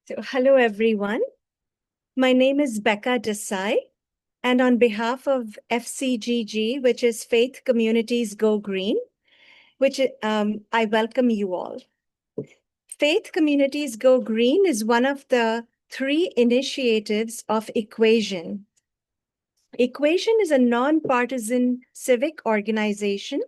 So, hello everyone. My name is Becca Desai, and on behalf of FCGG, which is Faith Communities Go Green, I welcome you all. Faith Communities Go Green is one of the three initiatives of Equation. Equation is a nonpartisan civic organization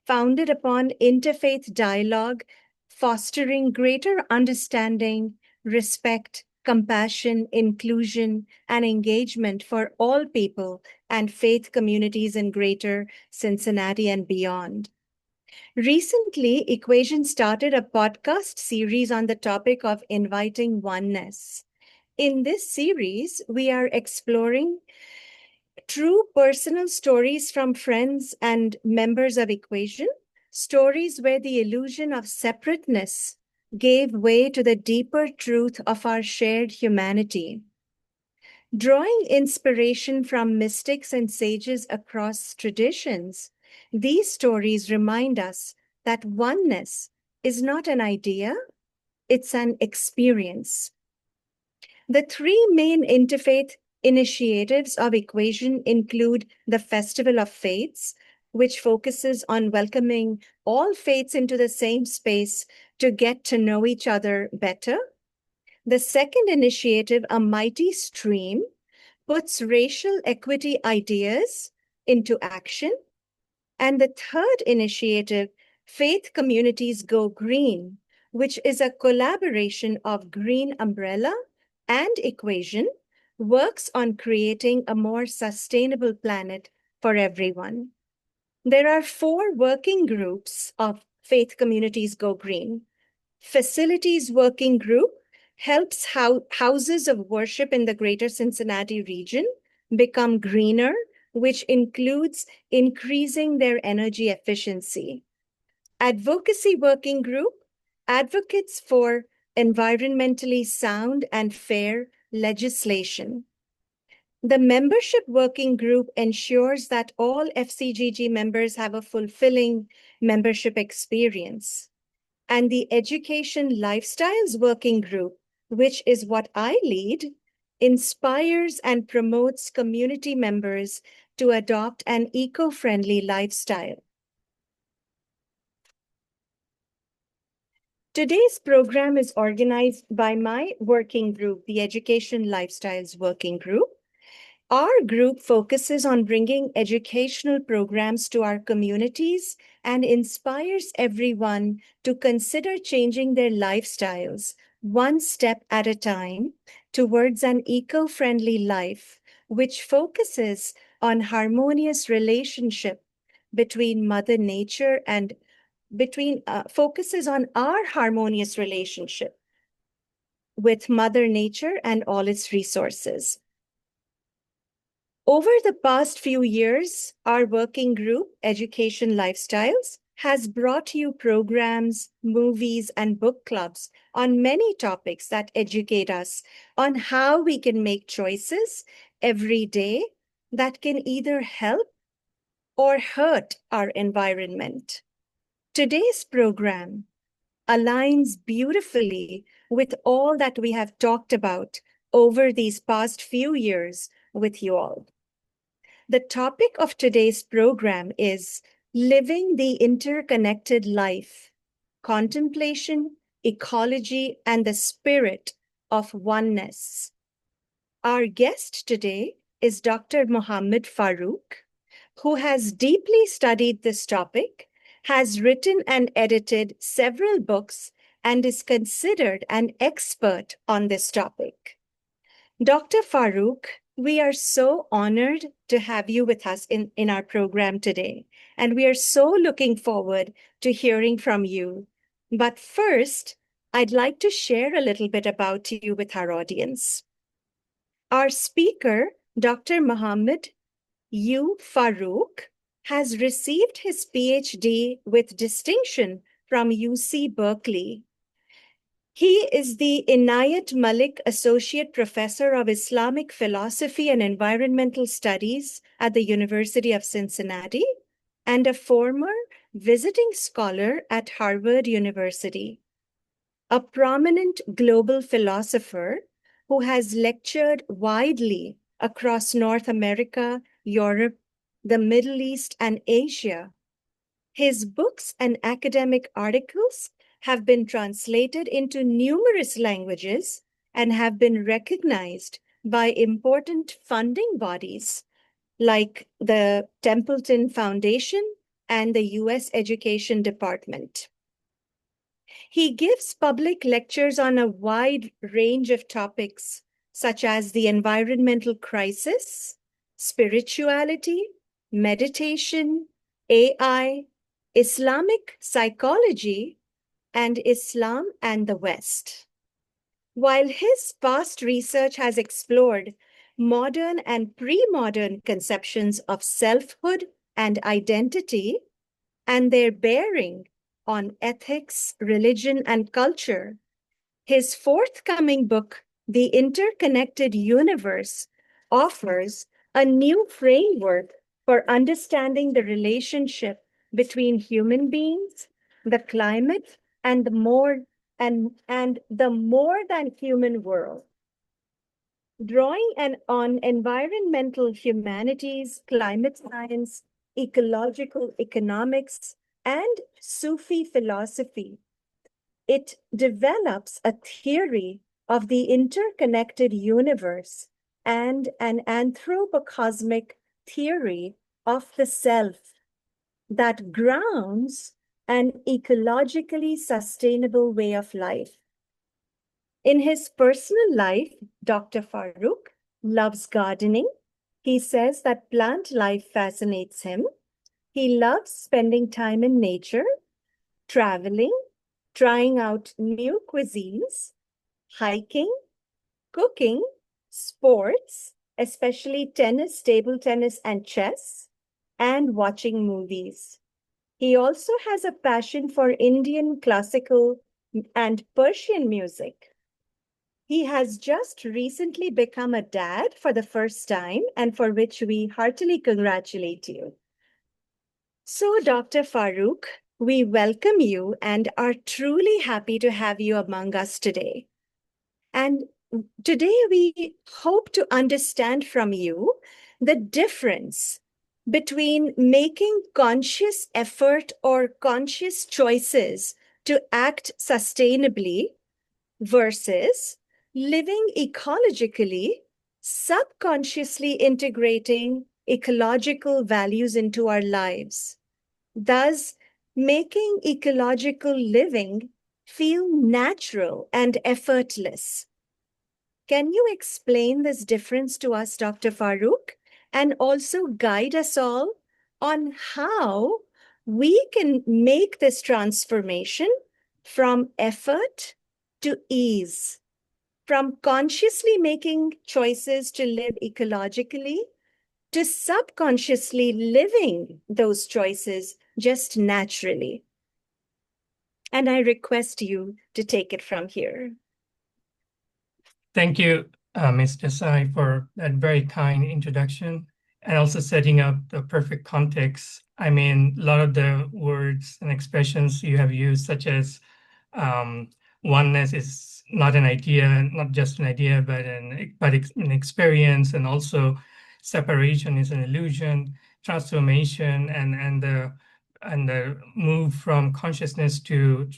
founded upon interfaith dialogue, fostering greater understanding, respect, compassion, inclusion, and engagement for all people and faith communities in Greater Cincinnati and beyond. Recently, Equation started a podcast series on the topic of inviting oneness. In this series, we are exploring true personal stories from friends and members of Equation, stories where the illusion of separateness gave way to the deeper truth of our shared humanity. Drawing inspiration from mystics and sages across traditions, these stories remind us that oneness is not an idea, it's an experience. The three main interfaith initiatives of Equation include the Festival of Faiths, which focuses on welcoming all faiths into the same space to get to know each other better. The second initiative, A Mighty Stream, puts racial equity ideas into action. And the third initiative, Faith Communities Go Green, which is a collaboration of Green Umbrella and Equation, works on creating a more sustainable planet for everyone. There are 4 working groups of Faith Communities Go Green. Facilities Working Group helps houses of worship in the Greater Cincinnati region become greener, which includes increasing their energy efficiency. Advocacy Working Group advocates for environmentally sound and fair legislation. The Membership Working Group ensures that all FCGG members have a fulfilling membership experience. And the Education Lifestyles Working Group, which is what I lead, inspires and promotes community members to adopt an eco-friendly lifestyle. Today's program is organized by my working group, the Education Lifestyles Working Group. Our group focuses on bringing educational programs to our communities and inspires everyone to consider changing their lifestyles one step at a time towards an eco-friendly life, which focuses on harmonious relationship between Mother Nature and focuses on our harmonious relationship with Mother Nature and all its resources. Over the past few years, our working group, Education Lifestyles, has brought you programs, movies, and book clubs on many topics that educate us on how we can make choices every day that can either help or hurt our environment. Today's program aligns beautifully with all that we have talked about over these past few years with you all. The topic of today's program is Living the Interconnected Life, Contemplation, Ecology, and the Spirit of Oneness. Our guest today is Dr. Mohammed Faruque, who has deeply studied this topic, has written and edited several books, and is considered an expert on this topic. Dr. Faruque, we are so honored to have you with us in our program today, and we are so looking forward to hearing from you. But first, I'd like to share a little bit about you with our audience. Our speaker, Dr. Mohammed U. Faruque, has received his PhD with distinction from UC Berkeley. He is the Inayat Malik Associate Professor of Islamic Philosophy and Environmental Studies at the University of Cincinnati and a former visiting scholar at Harvard University. a prominent global philosopher who has lectured widely across North America, Europe, the Middle East, and Asia. His books and academic articles have been translated into numerous languages and have been recognized by important funding bodies like the Templeton Foundation and the U.S. Education Department. He gives public lectures on a wide range of topics, such as the environmental crisis, spirituality, meditation, AI, Islamic psychology, and Islam and the West. While his past research has explored modern and pre-modern conceptions of selfhood and identity and their bearing on ethics, religion, and culture, his forthcoming book, The Interconnected Universe, offers a new framework for understanding the relationship between human beings, the climate, and the more than human world. Drawing on environmental humanities, climate science, ecological economics, and Sufi philosophy, it develops a theory of the interconnected universe and an anthropocosmic theory of the self that grounds an ecologically sustainable way of life. In his personal life, Dr. Faruque loves gardening. He says that plant life fascinates him. He loves spending time in nature, traveling, trying out new cuisines, hiking, cooking, sports, especially tennis, table tennis, and chess, and watching movies. He also has a passion for Indian classical and Persian music. He has just recently become a dad for the first time, and for which we heartily congratulate you. So, Dr. Faruque, we welcome you and are truly happy to have you among us today. And today we hope to understand from you the difference between making conscious effort or conscious choices to act sustainably versus living ecologically, subconsciously integrating ecological values into our lives, thus making ecological living feel natural and effortless. Can you explain this difference to us, Dr. Faruque, and also guide us all on how we can make this transformation from effort to ease, from consciously making choices to live ecologically to subconsciously living those choices just naturally? And I request you to take it from here. Thank you, Ms. Desai, for that very kind introduction and also setting up the perfect context. I mean, a lot of the words and expressions you have used, such as oneness is not an idea, not just an idea, but an experience, and also separation is an illusion, transformation, and the move from consciousness to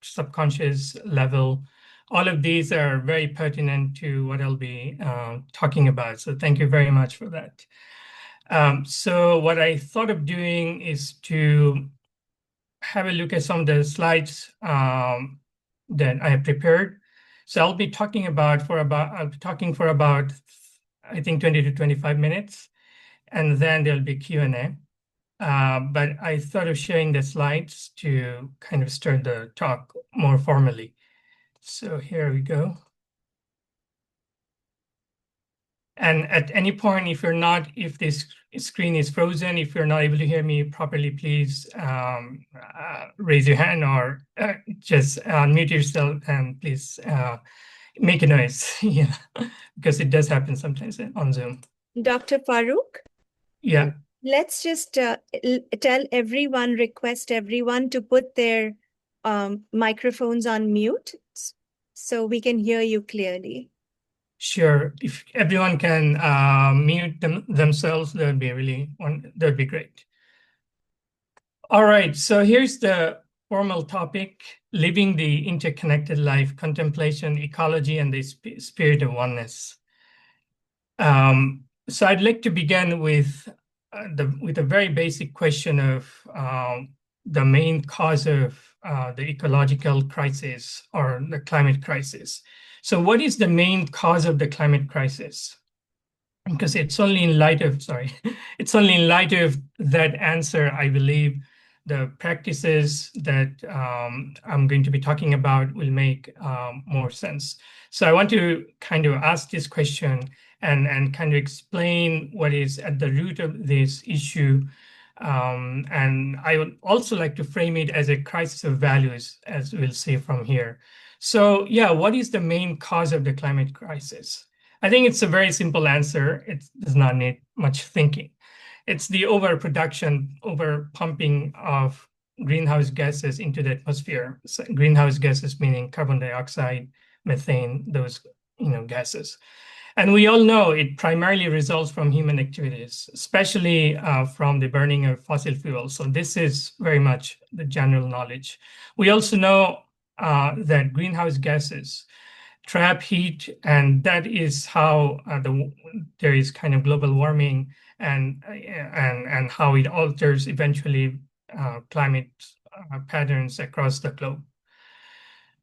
subconscious level. All of these are very pertinent to what I'll be talking about. So thank you very much for that. So what I thought of doing is to have a look at some of the slides that I have prepared. So I'll be talking for about, I think, 20 to 25 minutes, and then there'll be Q&A. But I thought of sharing the slides to kind of start the talk more formally. So here we go. And at any point, if this screen is frozen, if you're not able to hear me properly, please raise your hand or just unmute yourself and please make a noise, yeah, because it does happen sometimes on Zoom. Dr. Faruque? Yeah. Let's just request everyone to put their microphones on mute so we can hear you clearly. Sure. If everyone can mute themselves, that would be great. All right. So here's the formal topic: living the interconnected life, contemplation, ecology, and the spirit of oneness. So I'd like to begin with a very basic question of the main cause of the ecological crisis or the climate crisis. So what is the main cause of the climate crisis? Because it's only in light of, sorry, it's only in light of that answer, I believe the practices that I'm going to be talking about will make more sense. So I want to kind of ask this question and kind of explain what is at the root of this issue. And I would also like to frame it as a crisis of values, as we'll see from here. So yeah, what is the main cause of the climate crisis? I think it's a very simple answer. It does not need much thinking. It's the overproduction, overpumping of greenhouse gases into the atmosphere. So greenhouse gases meaning carbon dioxide, methane, those gases. And we all know it primarily results from human activities, especially from the burning of fossil fuels. So this is very much the general knowledge. We also know that greenhouse gases trap heat, and that is how there is kind of global warming and how it alters eventually climate patterns across the globe.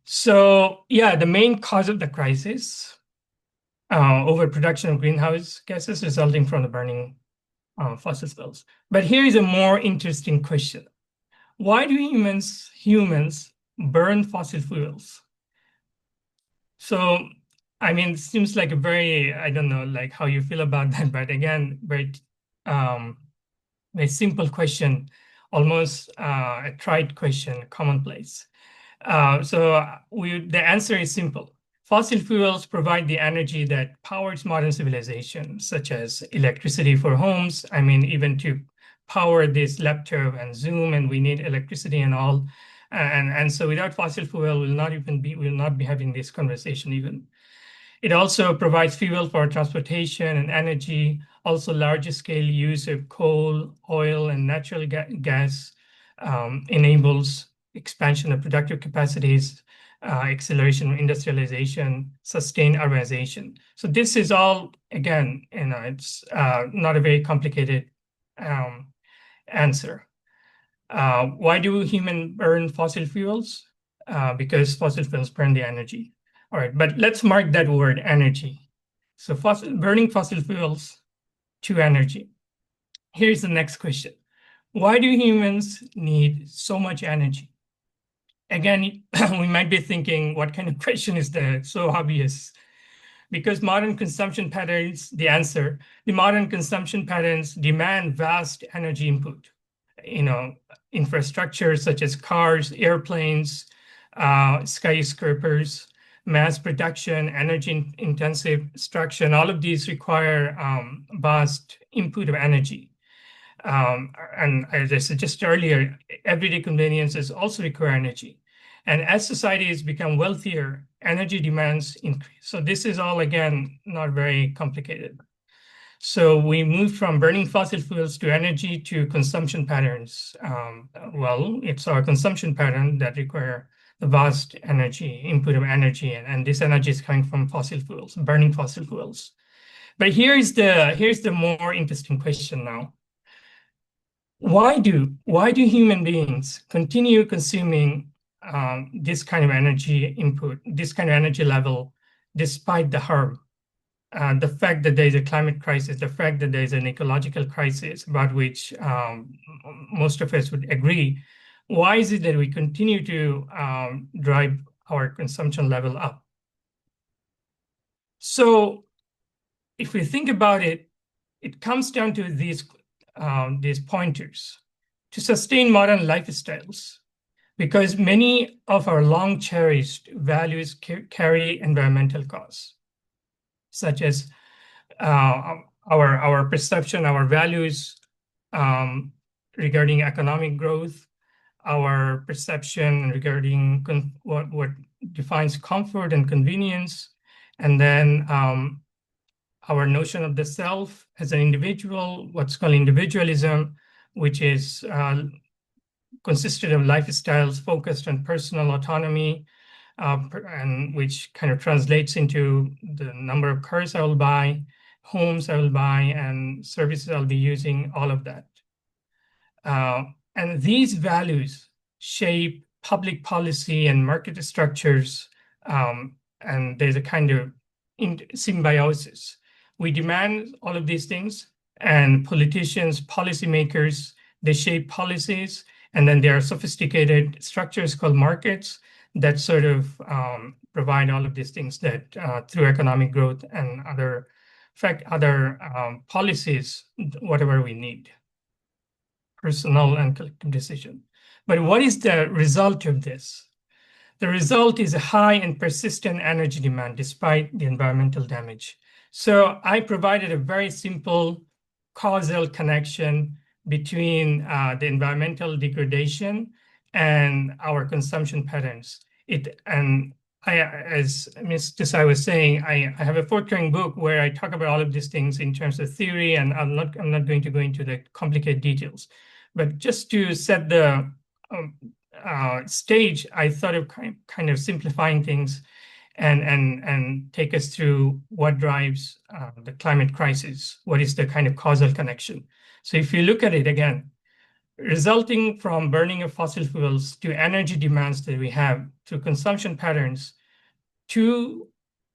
So yeah, the main cause of the crisis, overproduction of greenhouse gases resulting from the burning fossil fuels. But here is a more interesting question. Why do humans burn fossil fuels? So, I mean, it seems like a very, I don't know, like how you feel about that, but again, um, very simple question, almost a trite question, commonplace. The answer is simple. Fossil fuels provide the energy that powers modern civilization, such as electricity for homes. I mean, even to power this laptop and Zoom, and we need electricity and all. And so without fossil fuel, we'll not be having this conversation even. It also provides fuel for transportation and energy, also large scale use of coal, oil, and natural gas enables expansion of productive capacities, acceleration of industrialization, sustained urbanization. So this is all, again, it's not a very complicated answer. Why do humans burn fossil fuels? Because fossil fuels burn the energy. All right, but let's mark that word, energy. So burning fossil fuels to energy. Here's the next question. Why do humans need so much energy? Again, we might be thinking, what kind of question is that? So obvious. Because modern consumption patterns, the modern consumption patterns demand vast energy input. Infrastructure such as cars, airplanes, skyscrapers, mass production, energy-intensive extraction, all of these require vast input of energy. And as I suggested earlier, everyday conveniences also require energy. And as societies become wealthier, energy demands increase. So this is all, again, not very complicated. So we moved from burning fossil fuels to energy to consumption patterns. Well, it's our consumption pattern that require the vast energy, input of energy, and this energy is coming from fossil fuels, burning fossil fuels. But here's the more interesting question now. Why do human beings continue consuming this kind of energy input, this kind of energy level, despite the harm? The fact that there is a climate crisis, the fact that there is an ecological crisis about which most of us would agree, why is it that we continue to drive our consumption level up? So if we think about it, it comes down to these pointers. To sustain modern lifestyles, because many of our long cherished values carry environmental costs, such as our perception, our values regarding economic growth, our perception regarding what defines comfort and convenience, and then our notion of the self as an individual, what's called individualism, which is consisted of lifestyles focused on personal autonomy, and which kind of translates into the number of cars I will buy, homes I will buy, and services I'll be using, all of that. And these values shape public policy and market structures, and there's a kind of symbiosis. We demand all of these things, and politicians, policymakers, they shape policies, and then there are sophisticated structures called markets that sort of provide all of these things that through economic growth and other policies, whatever we need, personal and collective decision. But what is the result of this? The result is a high and persistent energy demand despite the environmental damage. So I provided a very simple causal connection between the environmental degradation and our consumption patterns. As Ms. Desai was saying, I have a forthcoming book where I talk about all of these things in terms of theory, and I'm not going to go into the complicated details. But just to set the stage, I thought of kind of simplifying things and take us through what drives the climate crisis. What is the kind of causal connection? So if you look at it again, resulting from burning of fossil fuels to energy demands that we have through consumption patterns to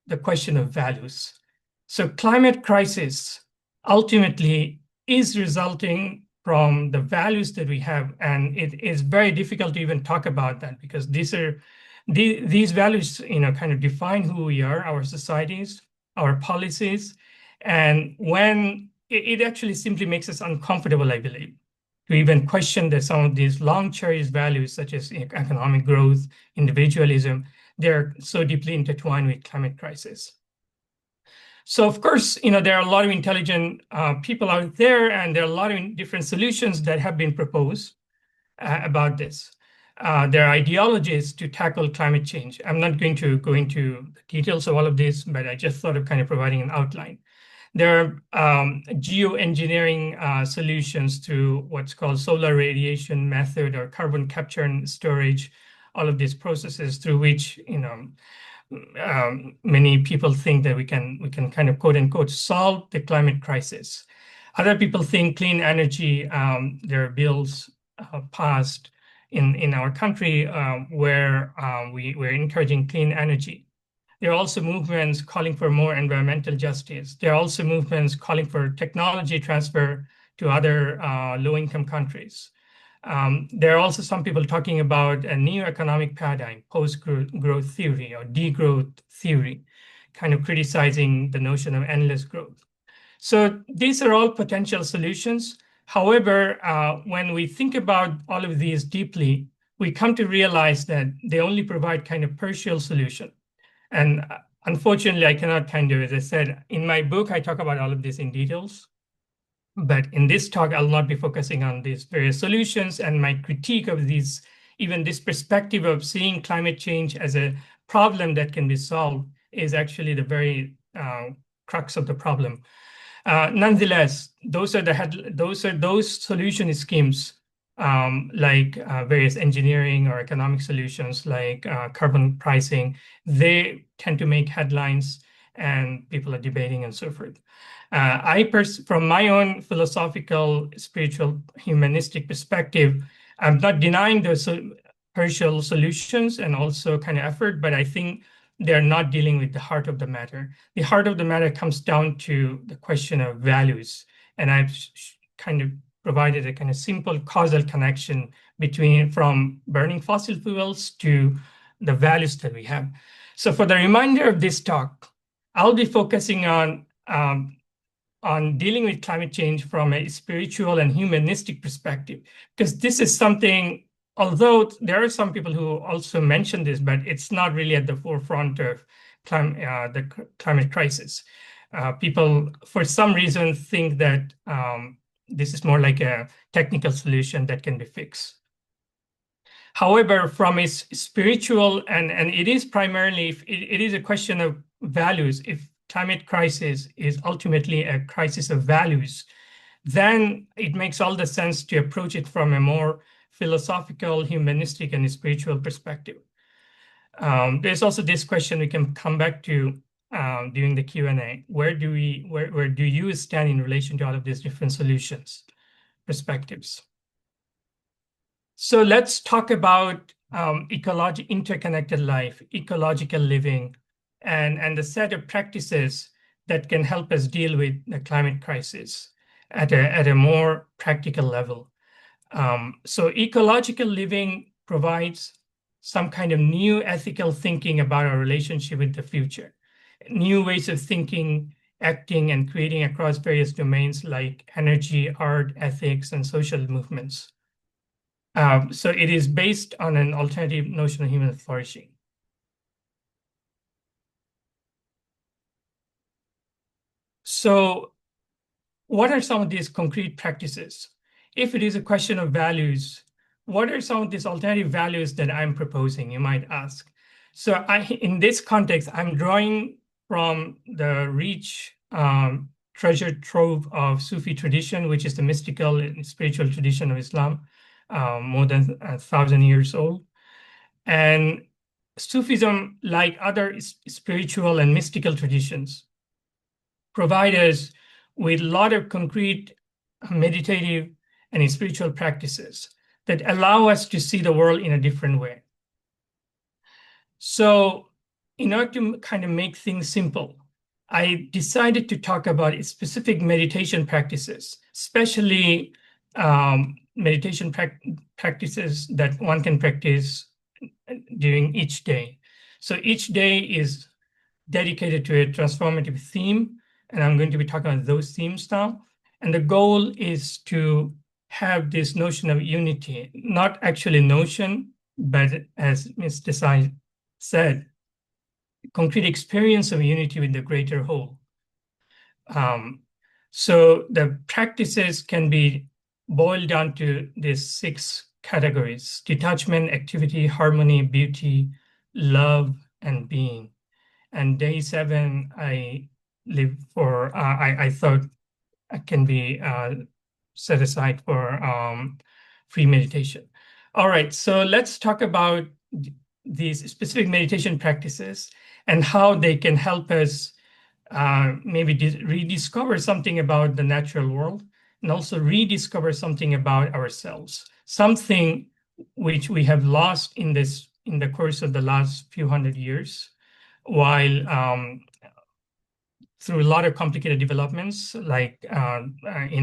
the question of values. So climate crisis ultimately is resulting from the values that we have, and it is very difficult to even talk about that because these values, kind of define who we are, our societies, our policies, and when it actually simply makes us uncomfortable, I believe, to even question that some of these long cherished values, such as economic growth, individualism, they're so deeply intertwined with climate crisis. So of course, there are a lot of intelligent people out there, and there are a lot of different solutions that have been proposed about this. There are ideologies to tackle climate change. I'm not going to go into the details of all of this, but I just thought of kind of providing an outline. There are geoengineering solutions to what's called solar radiation method or carbon capture and storage, all of these processes through which, many people think that we can kind of quote unquote solve the climate crisis. Other people think clean energy. There are bills passed in our country where we're encouraging clean energy. There are also movements calling for more environmental justice. There are also movements calling for technology transfer to other low-income countries. There are also some people talking about a new economic paradigm, post-growth theory or degrowth theory, kind of criticizing the notion of endless growth. So these are all potential solutions. However, when we think about all of these deeply, we come to realize that they only provide kind of partial solution. And unfortunately, I cannot kind of, as I said, in my book, I talk about all of this in details. But in this talk, I'll not be focusing on these various solutions, and my critique of these, even this perspective of seeing climate change as a problem that can be solved is actually the very crux of the problem. Nonetheless, those solution schemes like various engineering or economic solutions like carbon pricing, they tend to make headlines and people are debating and so forth. From my own philosophical, spiritual, humanistic perspective, I'm not denying those partial solutions and also kind of effort, but I think they're not dealing with the heart of the matter. The heart of the matter comes down to the question of values. And I've kind of provided a kind of simple causal connection from burning fossil fuels to the values that we have. So for the remainder of this talk, I'll be focusing on dealing with climate change from a spiritual and humanistic perspective, because this is something, although there are some people who also mention this, but it's not really at the forefront of the climate crisis. People, for some reason, think that this is more like a technical solution that can be fixed. However, from its spiritual, and it is primarily, it is a question of values. If climate crisis is ultimately a crisis of values, then it makes all the sense to approach it from a more philosophical, humanistic, and spiritual perspective. There's also this question we can come back to during the Q&A. Where do you stand in relation to all of these different solutions, perspectives? So let's talk about interconnected life, ecological living, and the set of practices that can help us deal with the climate crisis at a more practical level. So ecological living provides some kind of new ethical thinking about our relationship with the future, new ways of thinking, acting, and creating across various domains like energy, art, ethics, and social movements. So it is based on an alternative notion of human flourishing. So what are some of these concrete practices? If it is a question of values, what are some of these alternative values that I'm proposing, you might ask? So in this context, I'm drawing from the rich treasure trove of Sufi tradition, which is the mystical and spiritual tradition of Islam, more than 1,000 years old. And Sufism, like other spiritual and mystical traditions, provide us with a lot of concrete meditative and spiritual practices that allow us to see the world in a different way. So in order to kind of make things simple, I decided to talk about specific meditation practices, especially meditation practices that one can practice during each day. So each day is dedicated to a transformative theme, and I'm going to be talking about those themes now. And the goal is to have this notion of unity, not actually notion, but as Ms. Desai said, concrete experience of unity with the greater whole. So the practices can be boiled down to these 6 categories: detachment, activity, harmony, beauty, love, and being. And day 7, I thought can be set aside for free meditation. All right, so let's talk about these specific meditation practices and how they can help us maybe rediscover something about the natural world and also rediscover something about ourselves, something which we have lost in the course of the last few hundred years, while through a lot of complicated developments like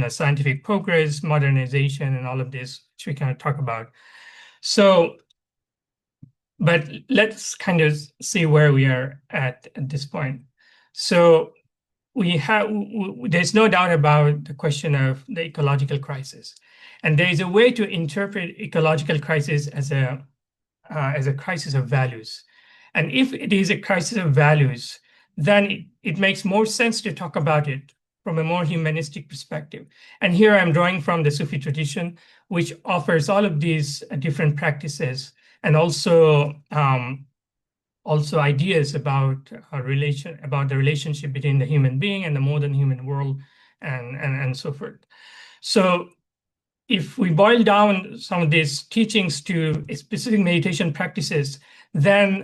scientific progress, modernization, and all of this, which we kind of talk about. So, but let's kind of see where we are at this point. So there's no doubt about the question of the ecological crisis. And there is a way to interpret ecological crisis as a crisis of values. And if it is a crisis of values, then it makes more sense to talk about it from a more humanistic perspective. And here I'm drawing from the Sufi tradition, which offers all of these different practices and also ideas about the relationship between the human being and the modern human world and so forth. So if we boil down some of these teachings to specific meditation practices, then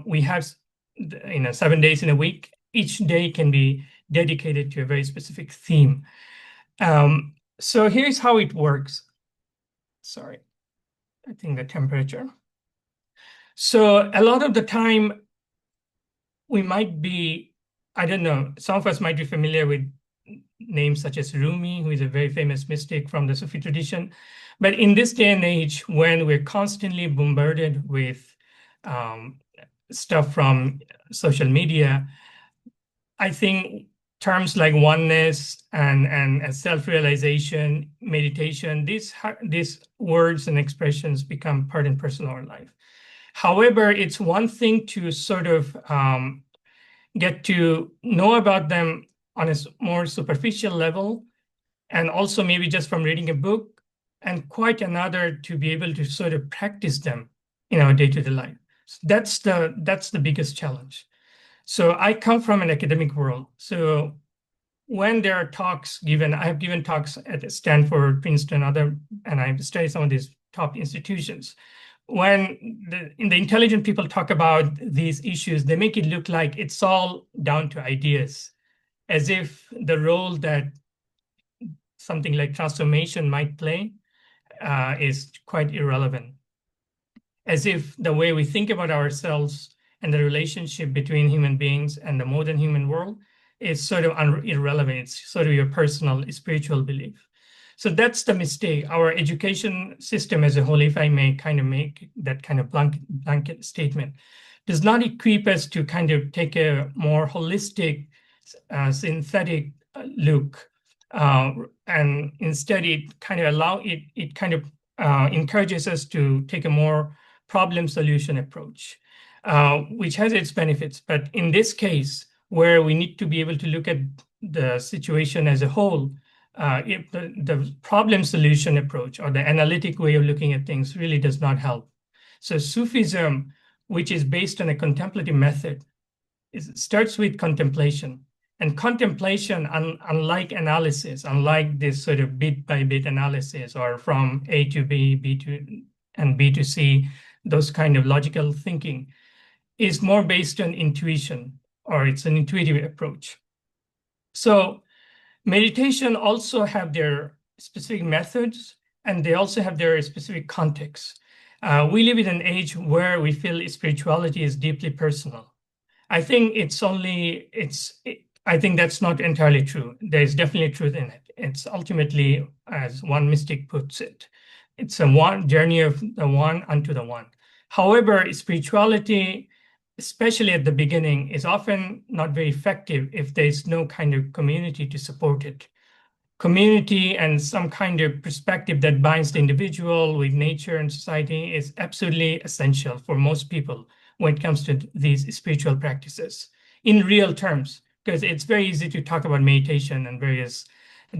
we have 7 days in a week. Each day can be dedicated to a very specific theme. So here's how it works. Sorry, I think the temperature. So a lot of the time we might be, I don't know, some of us might be familiar with names such as Rumi, who is a very famous mystic from the Sufi tradition. But in this day and age, when we're constantly bombarded with stuff from social media, I think terms like oneness and self-realization, meditation, these words and expressions become part and parcel of our life. However, it's one thing to sort of get to know about them on a more superficial level, and also maybe just from reading a book, and quite another to be able to sort of practice them in our day-to-day life. So that's the biggest challenge. So I come from an academic world. So when there are talks given, I have given talks at Stanford, Princeton, and I've studied some of these top institutions. When the intelligent people talk about these issues, they make it look like it's all down to ideas, as if the role that something like transformation might play is quite irrelevant. As if the way we think about ourselves and the relationship between human beings and the modern human world is sort of irrelevant. It's sort of your personal spiritual belief. So that's the mistake. Our education system as a whole, if I may kind of make that kind of blanket statement, does not equip us to kind of take a more holistic, synthetic look. And instead, it kind of encourages us to take a more problem solution approach, which has its benefits. But in this case, where we need to be able to look at the situation as a whole, if the problem solution approach or the analytic way of looking at things really does not help. So Sufism, which is based on a contemplative method, starts with contemplation. And contemplation, unlike analysis, unlike this sort of bit by bit analysis or from A to B, and B to C, those kind of logical thinking, is more based on intuition, or it's an intuitive approach. So meditation also have their specific methods, and they also have their specific context. We live in an age where we feel spirituality is deeply personal. I think I think that's not entirely true. There's definitely truth in it. It's ultimately, as one mystic puts it, it's a one journey of the one unto the one. However, spirituality, especially at the beginning, is often not very effective if there's no kind of community to support it. Community and some kind of perspective that binds the individual with nature and society is absolutely essential for most people when it comes to these spiritual practices in real terms, because it's very easy to talk about meditation and various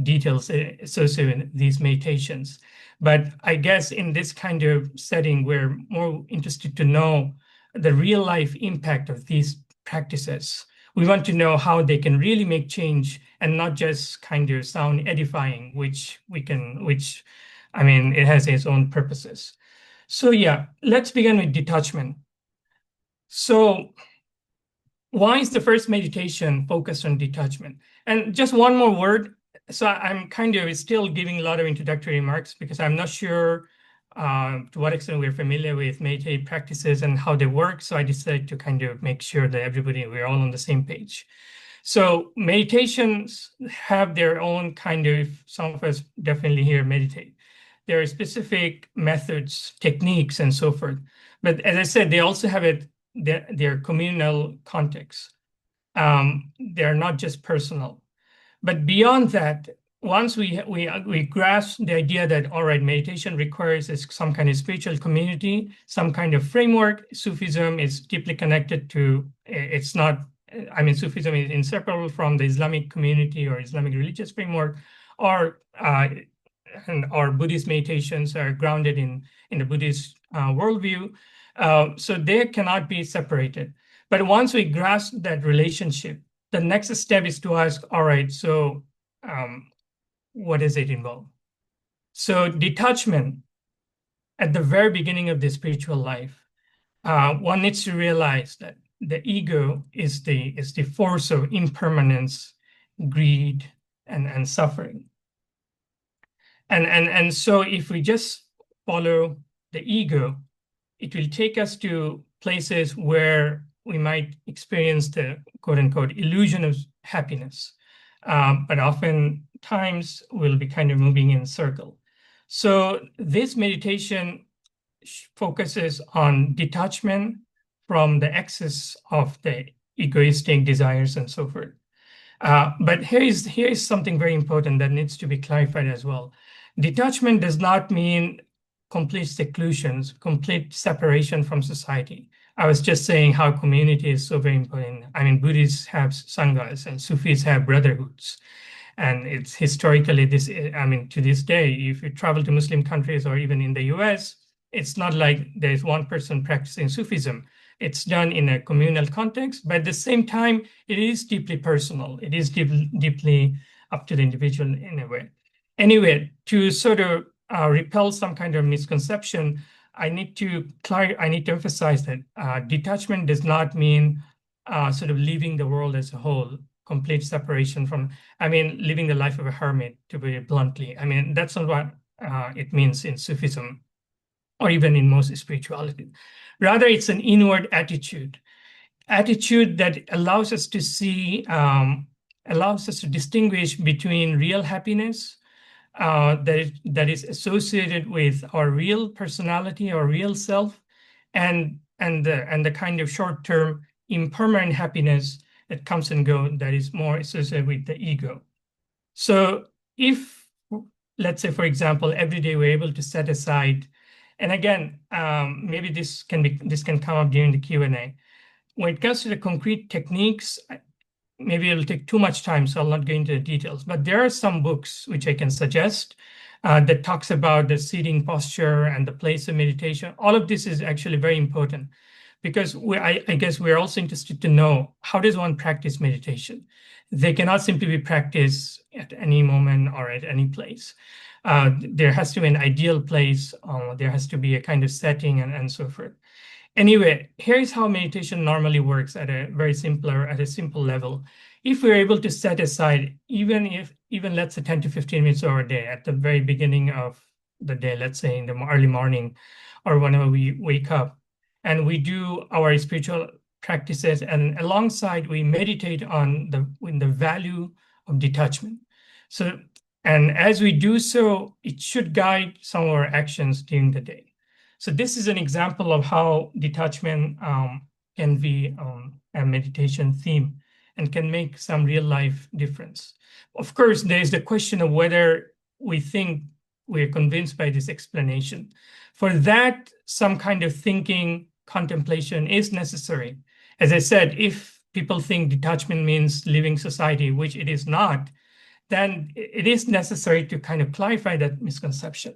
details associated with these meditations. But I guess in this kind of setting, we're more interested to know the real life impact of these practices. We want to know how they can really make change and not just kind of sound edifying, which I mean, it has its own purposes. So yeah, let's begin with detachment. So why is the first meditation focused on detachment? And just one more word. So I'm kind of still giving a lot of introductory remarks because I'm not sure to what extent we're familiar with meditative practices and how they work. So I decided to kind of make sure that we're all on the same page. So meditations have their own kind of, some of us definitely here meditate. There are specific methods, techniques, and so forth. But as I said, they also have their communal context. They're not just personal. But beyond that, once we grasp the idea that, all right, meditation requires some kind of spiritual community, some kind of framework. Sufism is deeply connected to, it's not, I mean, Sufism is inseparable from the Islamic community or Islamic religious framework, or Buddhist meditations are grounded in the Buddhist worldview. So they cannot be separated. But once we grasp that relationship, the next step is to ask, all right, so what does it involve? So detachment at the very beginning of the spiritual life, one needs to realize that the ego is the force of impermanence, greed, and suffering. And so if we just follow the ego, it will take us to places where we might experience the quote unquote illusion of happiness. But oftentimes we'll be kind of moving in a circle. So this meditation focuses on detachment from the excess of the egoistic desires and so forth. But here is something very important that needs to be clarified as well. Detachment does not mean complete seclusion, complete separation from society. I was just saying how community is so very important. I mean, Buddhists have sanghas and Sufis have brotherhoods. And it's historically this, I mean, to this day, if you travel to Muslim countries or even in the US, it's not like there's one person practicing Sufism. It's done in a communal context, but at the same time, it is deeply personal. It is deeply up to the individual in a way. Anyway, to sort of repel some kind of misconception, I need to emphasize that detachment does not mean sort of leaving the world as a whole, complete separation from, I mean, living the life of a hermit, to be bluntly. I mean, that's not what it means in Sufism or even in most spirituality. Rather, it's an inward attitude that allows us to see, allows us to distinguish between real happiness that is associated with our real personality, our real self, and the kind of short-term impermanent happiness that comes and goes that is more associated with the ego. So if, let's say, for example, every day we're able to set aside, and again, maybe this can come up during the Q&A. When it comes to the concrete techniques, maybe it'll take too much time, so I'll not go into the details. But there are some books which I can suggest that talks about the sitting posture and the place of meditation. All of this is actually very important because I guess we're also interested to know, how does one practice meditation? They cannot simply be practiced at any moment or at any place. There has to be an ideal place. There has to be a kind of setting and so forth. Anyway, here's how meditation normally works at a simple level. If we're able to set aside, even let's say 10 to 15 minutes of our day at the very beginning of the day, let's say in the early morning or whenever we wake up, and we do our spiritual practices, and alongside we meditate on the value of detachment. So, and as we do so, it should guide some of our actions during the day. So this is an example of how detachment can be a meditation theme and can make some real life difference. Of course, there is the question of whether we think we're convinced by this explanation. For that, some kind of thinking, contemplation is necessary. As I said, if people think detachment means leaving society, which it is not, then it is necessary to kind of clarify that misconception.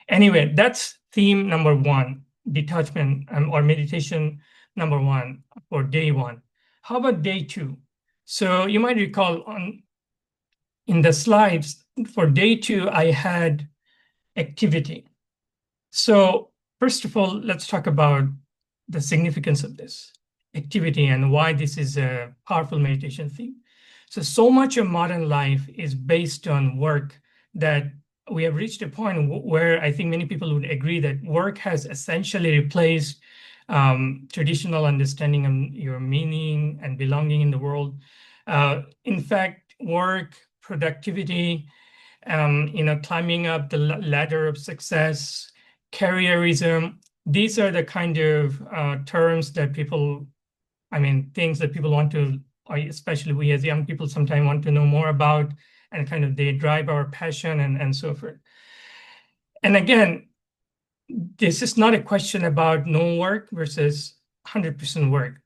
Anyway, that's theme number one, detachment or meditation number one for day one. How about day two? So you might recall in the slides for day two, I had activity. So first of all, let's talk about the significance of this activity and why this is a powerful meditation theme. So much of modern life is based on work that we have reached a point where I think many people would agree that work has essentially replaced traditional understanding of your meaning and belonging in the world. In fact, work, productivity, climbing up the ladder of success, careerism, these are the kind of terms that things that people want to, especially we as young people, sometimes want to know more about, and kind of they drive our passion and so forth. And again, this is not a question about no work versus 100% work.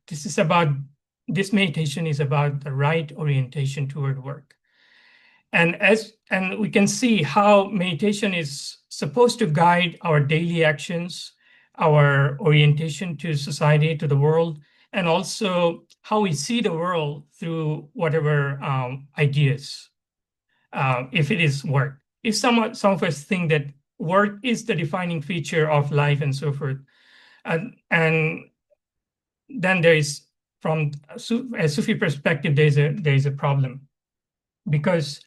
This meditation is about the right orientation toward work. And we can see how meditation is supposed to guide our daily actions, our orientation to society, to the world, and also how we see the world through whatever ideas, if it is work. If some of us think that work is the defining feature of life and so forth, and then there is, from a Sufi perspective, there is a problem, because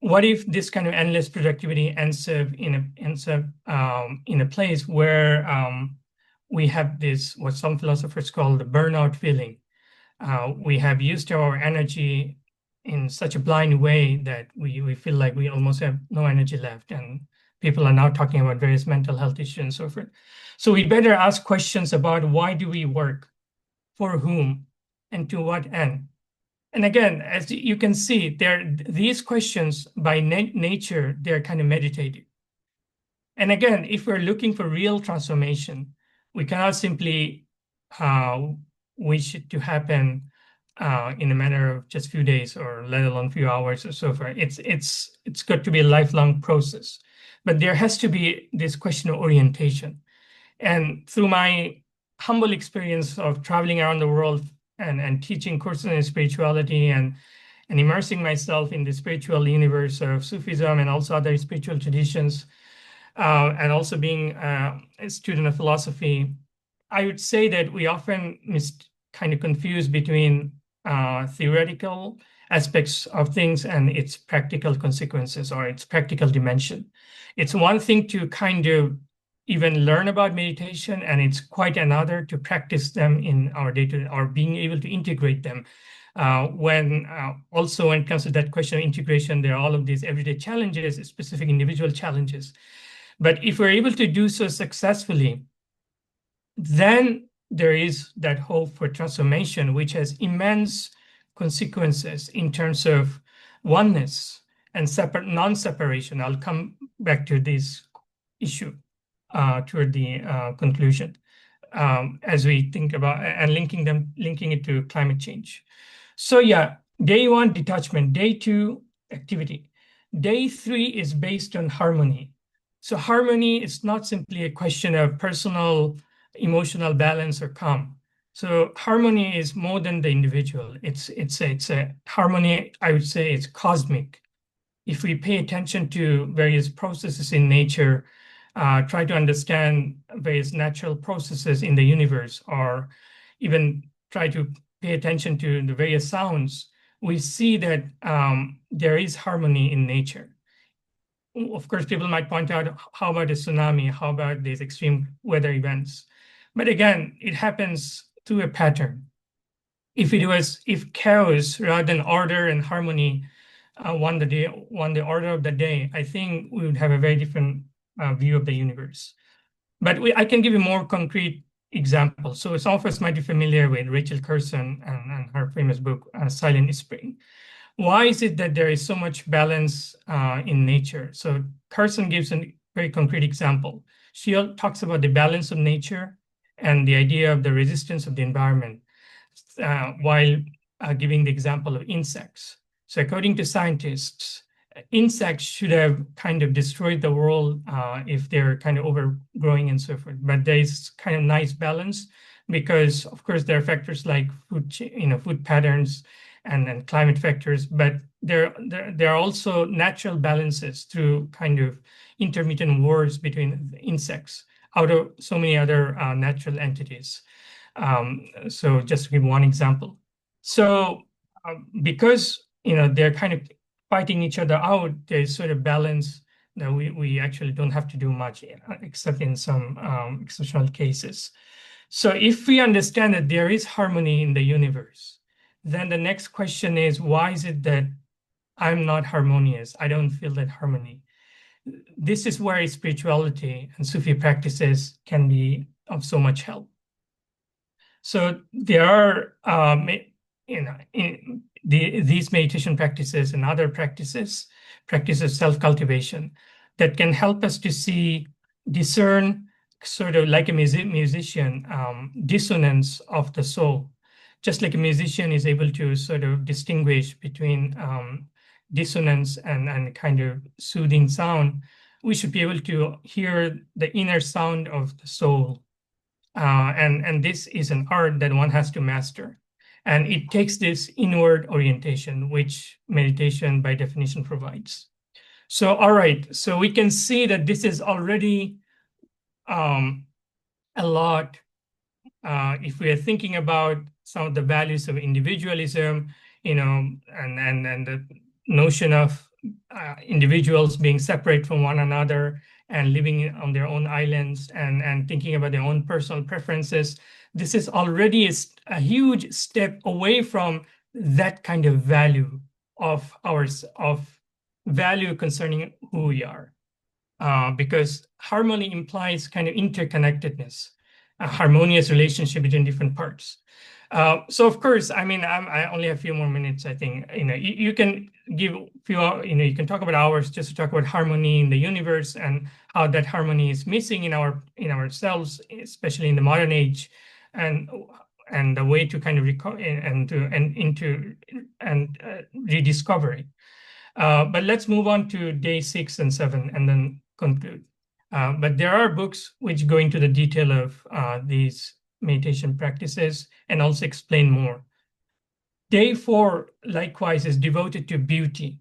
what if this kind of endless productivity ends up in a place where we have this, what some philosophers call the burnout feeling. We have used our energy in such a blind way that we feel like we almost have no energy left, and people are now talking about various mental health issues and so forth. So we better ask questions about why do we work, for whom, and to what end. And again, as you can see, these questions by nature, they're kind of meditative. And again, if we're looking for real transformation, we cannot simply wish it to happen in a matter of just few days or let alone few hours or so forth. It's got to be a lifelong process. But there has to be this question of orientation. And through my humble experience of traveling around the world and teaching courses in spirituality and immersing myself in the spiritual universe of Sufism and also other spiritual traditions, and also being a student of philosophy, I would say that we often kind of confuse between theoretical aspects of things and its practical consequences or its practical dimension. It's one thing to kind of even learn about meditation, and it's quite another to practice them in our day-to-day or being able to integrate them. Also when it comes to that question of integration, there are all of these everyday challenges, specific individual challenges. But if we're able to do so successfully, then there is that hope for transformation, which has immense consequences in terms of oneness and non-separation. I'll come back to this issue toward the conclusion as we think about and linking it to climate change. So yeah, day one, detachment. Day two, activity. Day three is based on harmony. So harmony is not simply a question of personal emotional balance or calm. So harmony is more than the individual. It's a harmony, I would say it's cosmic. If we pay attention to various processes in nature, try to understand various natural processes in the universe, or even try to pay attention to the various sounds, we see that there is harmony in nature. Of course, people might point out, how about a tsunami? How about these extreme weather events? But again, it happens through a pattern. If chaos rather than order and harmony won the order of the day, I think we would have a very different view of the universe. But I can give you more concrete examples. So some of us might be familiar with Rachel Carson and her famous book, Silent Spring. Why is it that there is so much balance in nature? So Carson gives a very concrete example. She talks about the balance of nature and the idea of the resistance of the environment, while giving the example of insects. So according to scientists, insects should have kind of destroyed the world if they're kind of overgrowing and so forth. But there's kind of nice balance because, of course, there are factors like food patterns and climate factors, but there are also natural balances through kind of intermittent wars between insects out of so many other natural entities. So just to give one example. So because they're kind of fighting each other out, there's sort of balance that we actually don't have to do much except in some exceptional cases. So if we understand that there is harmony in the universe, then the next question is, why is it that I'm not harmonious? I don't feel that harmony. This is where spirituality and Sufi practices can be of so much help. So there are, these meditation practices and other practices self-cultivation that can help us to discern, sort of like a musician, dissonance of the soul. Just like a musician is able to sort of distinguish between dissonance and kind of soothing sound, we should be able to hear the inner sound of the soul. And this is an art that one has to master. And it takes this inward orientation, which meditation by definition provides. So, all right, so we can see that this is already a lot. If we are thinking about some of the values of individualism, and the notion of individuals being separate from one another and living on their own islands and thinking about their own personal preferences, this is already a huge step away from that kind of value of value concerning who we are. Because harmony implies kind of interconnectedness, a harmonious relationship between different parts. So of course, I mean, I only have a few more minutes. I think you can give you can talk about hours just to talk about harmony in the universe and how that harmony is missing in ourselves, especially in the modern age, and and the way to kind of rediscover it. But let's move on to day 6 and 7 and then conclude. But there are books which go into the detail of these meditation practices and also explain more. Day 4, likewise, is devoted to beauty.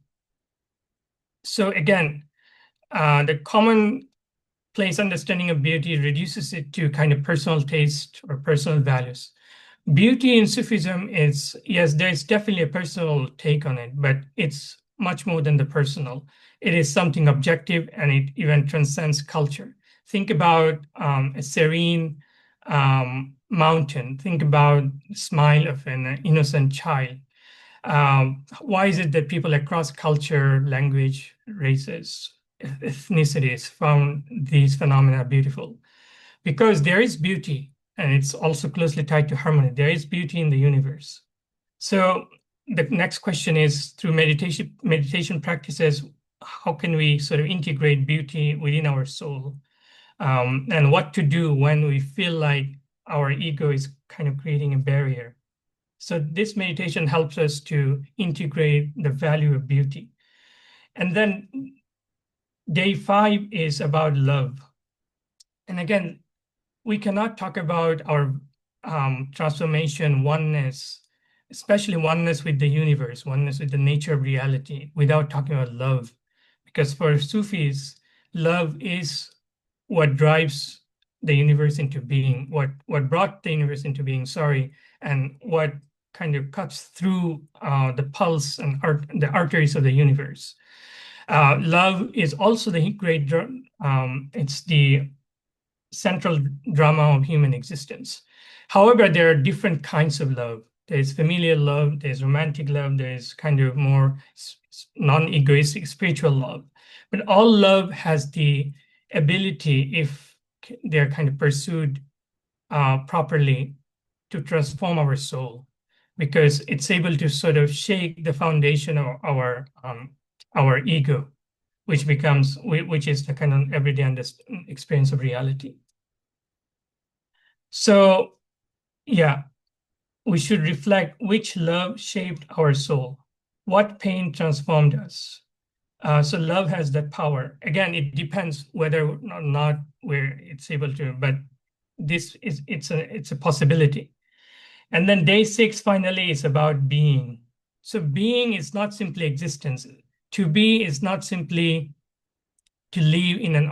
So again, the commonplace understanding of beauty reduces it to kind of personal taste or personal values. Beauty in Sufism is, yes, there's definitely a personal take on it, but it's much more than the personal. It is something objective, and it even transcends culture. Think about a serene mountain. Think about the smile of an innocent child. Why is it that people across culture, language, races, ethnicities found these phenomena beautiful? Because there is beauty, and it's also closely tied to harmony. There is beauty in the universe. So the next question is, through meditation practices, how can we sort of integrate beauty within our soul? And what to do when we feel like our ego is kind of creating a barrier. So this meditation helps us to integrate the value of beauty. And then day 5 is about love. And again, we cannot talk about our transformation, oneness, especially oneness with the universe, oneness with the nature of reality, without talking about love. Because for Sufis, love is what drives the universe into being, what brought the universe into being, and what kind of cuts through the pulse and the arteries of the universe. Love is also the great, it's the central drama of human existence. However, there are different kinds of love. There's familial love, there's romantic love, there's kind of more non-egoistic spiritual love. But all love has the ability, if they're kind of pursued properly, to transform our soul, because it's able to sort of shake the foundation of our ego, which is the kind of everyday experience of reality. So, yeah, we should reflect which love shaped our soul, what pain transformed us. So love has that power. Again, it depends whether or not it's able to, but it's a possibility. And then day 6 finally is about being. So being is not simply existence. To be is not simply to live in an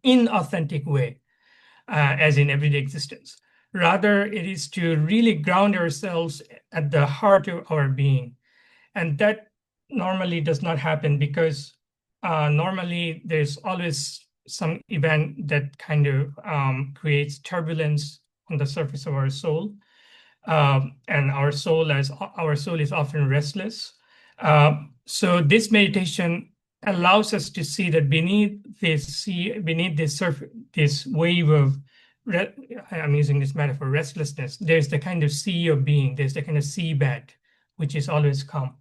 inauthentic way, as in everyday existence. Rather, it is to really ground ourselves at the heart of our being. And that normally does not happen because normally there's always some event that kind of creates turbulence on the surface of our soul. And our soul is often restless. So this meditation allows us to see that beneath this surface, this wave of, I'm using this metaphor, restlessness, there's the kind of sea of being, there's the kind of seabed, which is always calm.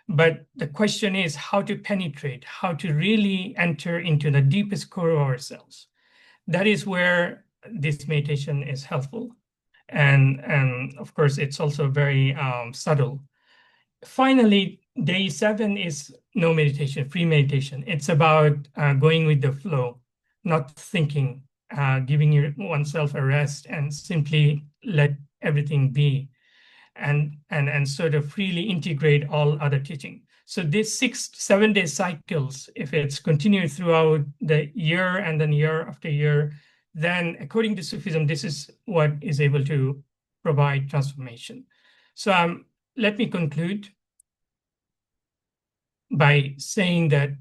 But the question is how to penetrate, how to really enter into the deepest core of ourselves. That is where this meditation is helpful. And of course, it's also very subtle. Finally, day 7 is no meditation, free meditation. It's about going with the flow, not thinking, giving oneself a rest and simply let everything be, and sort of freely integrate all other teaching. So this 7 day cycles, if it's continued throughout the year and then year after year, then according to Sufism, this is what is able to provide transformation. So let me conclude by saying that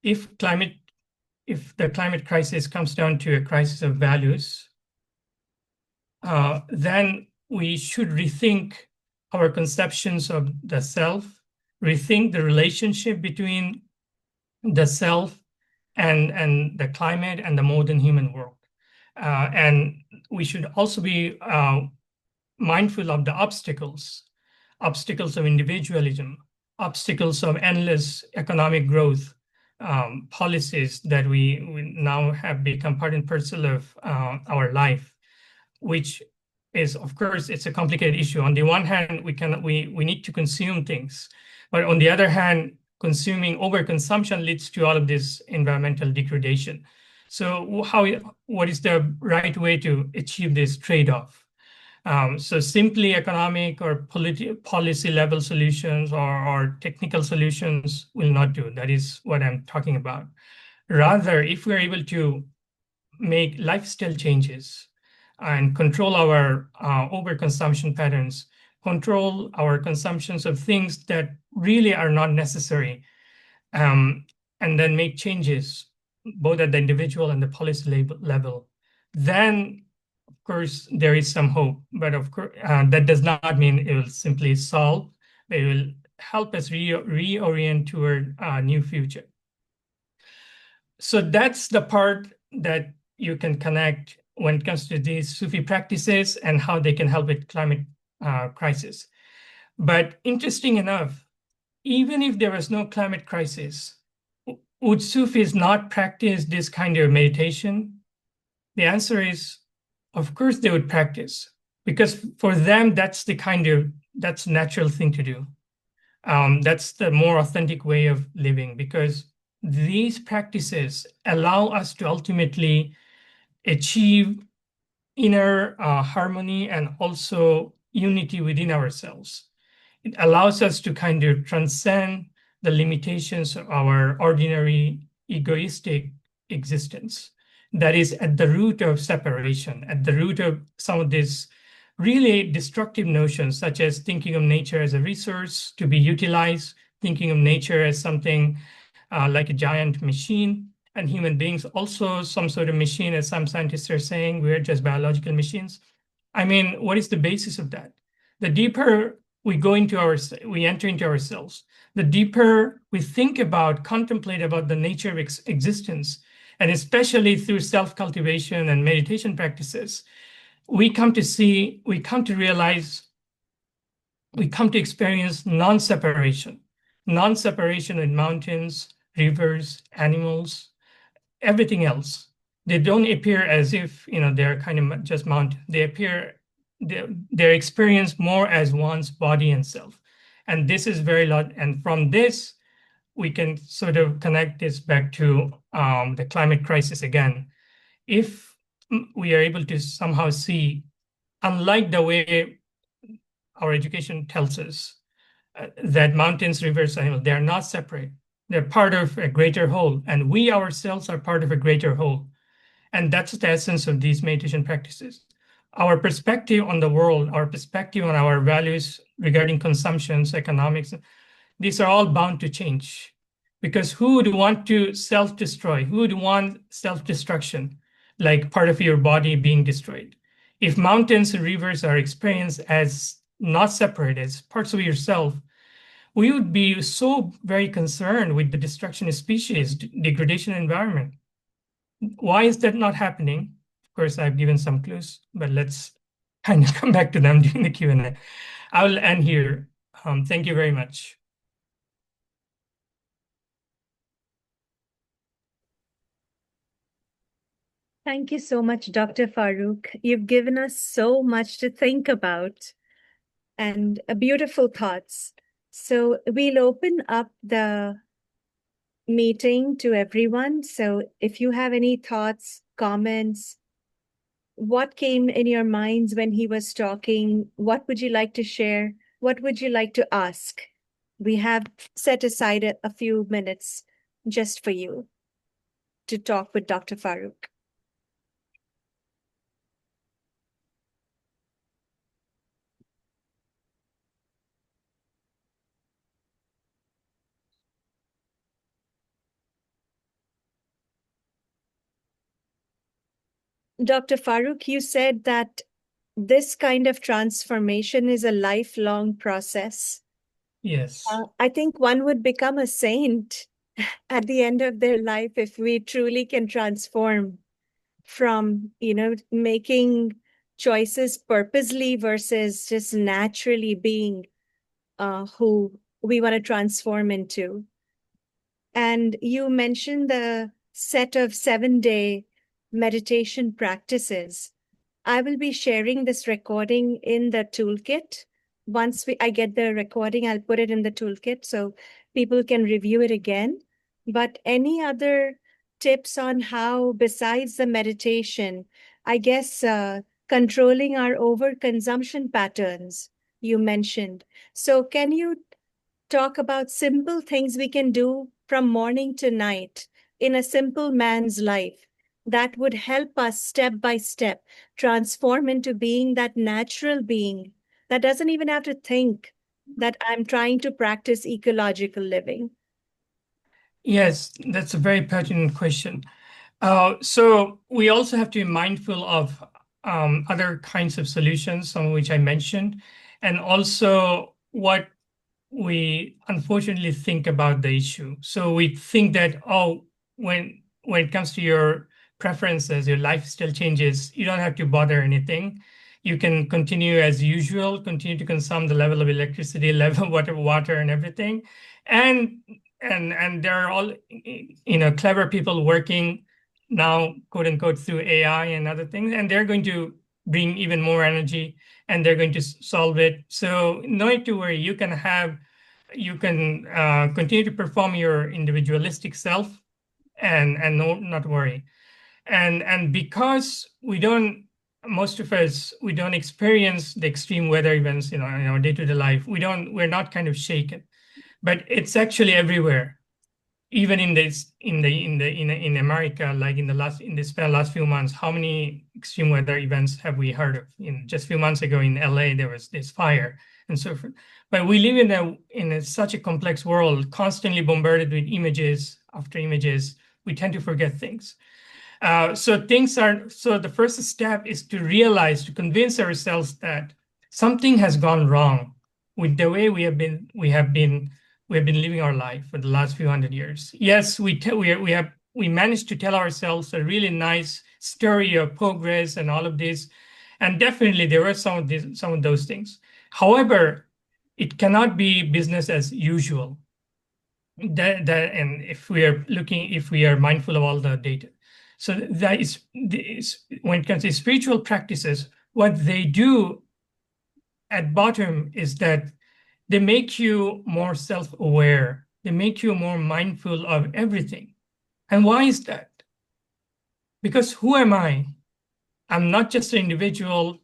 if the climate crisis comes down to a crisis of values, then we should rethink our conceptions of the self, rethink the relationship between the self and the climate and the modern human world. And we should also be mindful of the obstacles of individualism, obstacles of endless economic growth, policies that we now have become part and parcel of our life, which is, of course, it's a complicated issue. On the one hand, we need to consume things, but on the other hand, consuming overconsumption leads to all of this environmental degradation. So what is the right way to achieve this trade-off? So simply economic or policy level solutions or technical solutions will not do. That is what I'm talking about. Rather, if we're able to make lifestyle changes and control our overconsumption patterns, control our consumptions of things that really are not necessary, um, and then make changes both at the individual and the policy level, then of course there is some hope. But of course, that does not mean it will simply solve. It will help us reorient toward a new future. So that's the part that you can connect when it comes to these Sufi practices and how they can help with climate crisis. But interesting enough, even if there was no climate crisis, would Sufis not practice this kind of meditation? The answer is, of course, they would practice, because for them, that's natural thing to do. That's the more authentic way of living, because these practices allow us to ultimately achieve inner harmony and also unity within ourselves. It allows us to kind of transcend the limitations of our ordinary egoistic existence that is at the root of separation, at the root of some of these really destructive notions, such as thinking of nature as a resource to be utilized, thinking of nature as something like a giant machine, and human beings also some sort of machine, as some scientists are saying, we're just biological machines. I mean, what is the basis of that? The deeper we enter into ourselves, the deeper we think about, contemplate about the nature of existence, and especially through self-cultivation and meditation practices, we come to realize, we come to experience non-separation in mountains, rivers, animals, everything else. They don't appear as if, they're kind of just mountains. They're experienced more as one's body and self. And this is very lot. And from this, we can sort of connect this back to the climate crisis again. If we are able to somehow see, unlike the way our education tells us, that mountains, rivers, animals, they are not separate. They're part of a greater whole, and we ourselves are part of a greater whole. And that's the essence of these meditation practices. Our perspective on the world, our perspective on our values regarding consumptions, economics, these are all bound to change. Because who would want to self-destroy? Who would want self-destruction, like part of your body being destroyed? If mountains and rivers are experienced as not separate, as parts of yourself, we would be so very concerned with the destruction of species, degradation of environment. Why is that not happening? Of course, I've given some clues, but let's kind of come back to them during the Q&A. I will end here. Thank you very much. Thank you so much, Dr. Faruque. You've given us so much to think about and beautiful thoughts. So we'll open up the meeting to everyone. So if you have any thoughts, comments, what came in your minds when he was talking? What would you like to share? What would you like to ask? We have set aside a few minutes just for you to talk with Dr. Faruque. Dr. Faruque, you said that this kind of transformation is a lifelong process. Yes. I think one would become a saint at the end of their life if we truly can transform from, making choices purposely versus just naturally being who we want to transform into. And you mentioned the set of 7-day meditation practices. I will be sharing this recording in the toolkit. Once I get the recording, I'll put it in the toolkit so people can review it again. But any other tips on how, besides the meditation, I guess controlling our overconsumption patterns you mentioned. So can you talk about simple things we can do from morning to night in a simple man's life that would help us step by step transform into being that natural being that doesn't even have to think that I'm trying to practice ecological living? Yes, that's a very pertinent question. So we also have to be mindful of other kinds of solutions, some of which I mentioned, and also what we unfortunately think about the issue. So we think that, oh, when it comes to your preferences, your lifestyle changes, you don't have to bother anything. You can continue as usual, continue to consume the level of electricity, level whatever water and everything. And and there are all clever people working now, quote unquote, through AI and other things, and they're going to bring even more energy and they're going to solve it. So no need to worry. You can continue to perform your individualistic self and not worry. And because most of us, we don't experience the extreme weather events, in our day-to-day life. We're not kind of shaken, but it's actually everywhere. Even in America, like in this last few months, how many extreme weather events have we heard of? In just a few months ago in LA, there was this fire and so forth. But we live such a complex world, constantly bombarded with images after images. We tend to forget things. So the first step is to realize, to convince ourselves that something has gone wrong with the way we have been living our life for the last few hundred years. Yes, we managed to tell ourselves a really nice story of progress and all of this, and definitely there were some of those things. However, it cannot be business as usual. And if we are mindful of all the data. So that is when it comes to spiritual practices, what they do at bottom is that they make you more self-aware. They make you more mindful of everything. And why is that? Because who am I? I'm not just an individual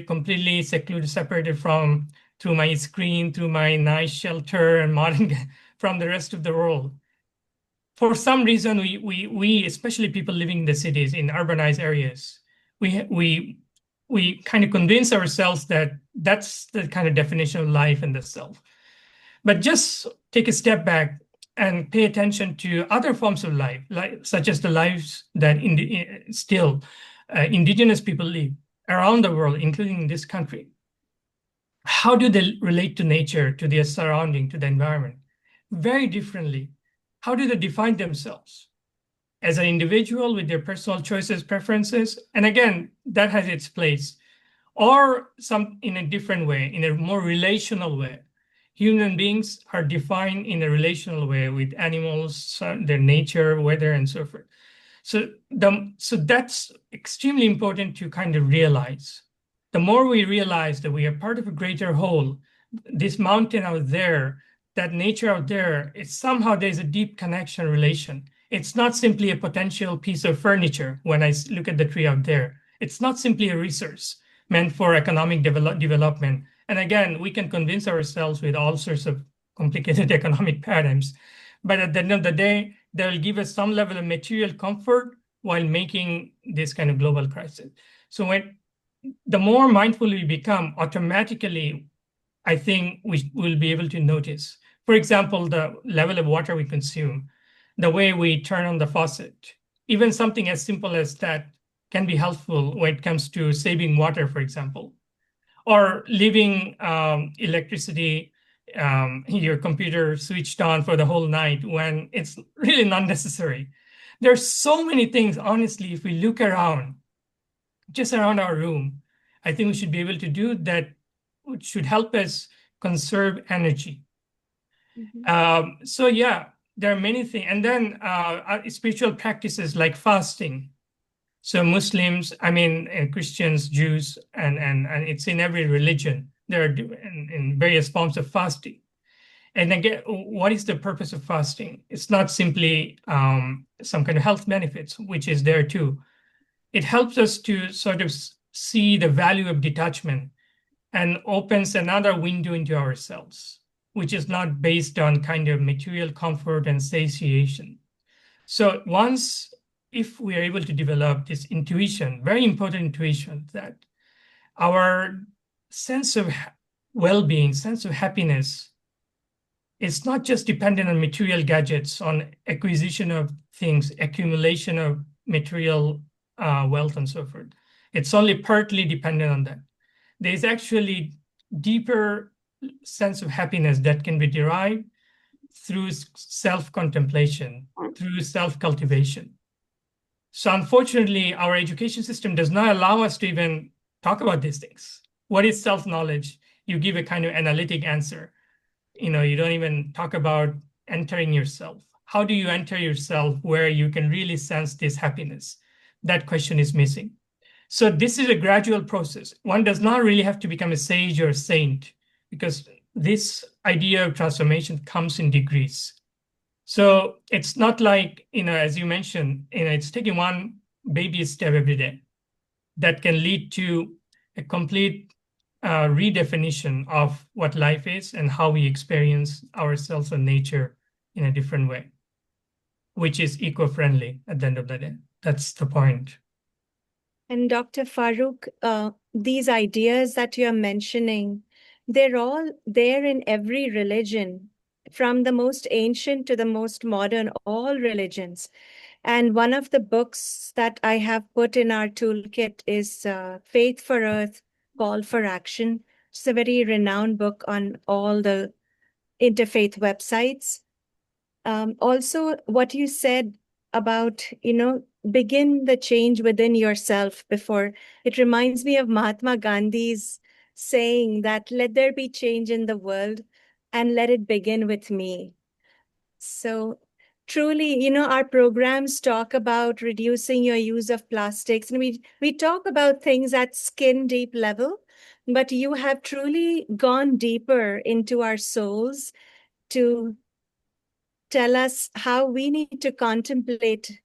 completely secluded, separated through my screen, through my nice shelter and modern from the rest of the world. For some reason, we especially people living in the cities, in urbanized areas, we kind of convince ourselves that that's the kind of definition of life and the self. But just take a step back and pay attention to other forms of life, such as the lives that still indigenous people live around the world, including in this country. How do they relate to nature, to their surrounding, to the environment? Very differently. How do they define themselves? As an individual with their personal choices, preferences, and again, that has its place, or some in a different way, in a more relational way. Human beings are defined in a relational way with animals, their nature, weather, and so forth. So that's extremely important to kind of realize. The more we realize that we are part of a greater whole, this mountain out there, that nature out there, it's somehow there's a deep connection relation. It's not simply a potential piece of furniture when I look at the tree out there. It's not simply a resource meant for economic development. And again, we can convince ourselves with all sorts of complicated economic paradigms. But at the end of the day, they will give us some level of material comfort while making this kind of global crisis. So the more mindful we become, automatically, I think we will be able to notice. For example, the level of water we consume, the way we turn on the faucet, even something as simple as that can be helpful when it comes to saving water, for example, or leaving electricity, your computer switched on for the whole night when it's really not necessary. There's so many things, honestly, if we look around, just around our room, I think we should be able to do that, which should help us conserve energy. So yeah, there are many things. And then spiritual practices like fasting. So Muslims, I mean, Christians, Jews, and it's in every religion. There are in various forms of fasting. And again, what is the purpose of fasting? It's not simply some kind of health benefits, which is there too. It helps us to sort of see the value of detachment and opens another window into ourselves, which is not based on kind of material comfort and satiation. So once, if we are able to develop this intuition, very important intuition, that our sense of well-being, sense of happiness, it's not just dependent on material gadgets, on acquisition of things, accumulation of material wealth and so forth. It's only partly dependent on that. There's actually deeper sense of happiness that can be derived through self-contemplation, through self-cultivation. So unfortunately, our education system does not allow us to even talk about these things. What is self-knowledge? You give a kind of analytic answer. You don't even talk about entering yourself. How do you enter yourself where you can really sense this happiness? That question is missing. So this is a gradual process. One does not really have to become a sage or a saint because this idea of transformation comes in degrees. So it's not like, as you mentioned, it's taking one baby step every day that can lead to a complete redefinition of what life is and how we experience ourselves and nature in a different way, which is eco-friendly at the end of the day. That's the point. And Dr. Faruque, these ideas that you're mentioning, they're all there in every religion, from the most ancient to the most modern, all religions. And one of the books that I have put in our toolkit is Faith for Earth, Call for Action. It's a very renowned book on all the interfaith websites. Also, what you said about, begin the change within yourself before, it reminds me of Mahatma Gandhi's saying that let there be change in the world and let it begin with me. So truly, our programs talk about reducing your use of plastics, and we talk about things at skin deep level, but you have truly gone deeper into our souls to tell us how we need to contemplate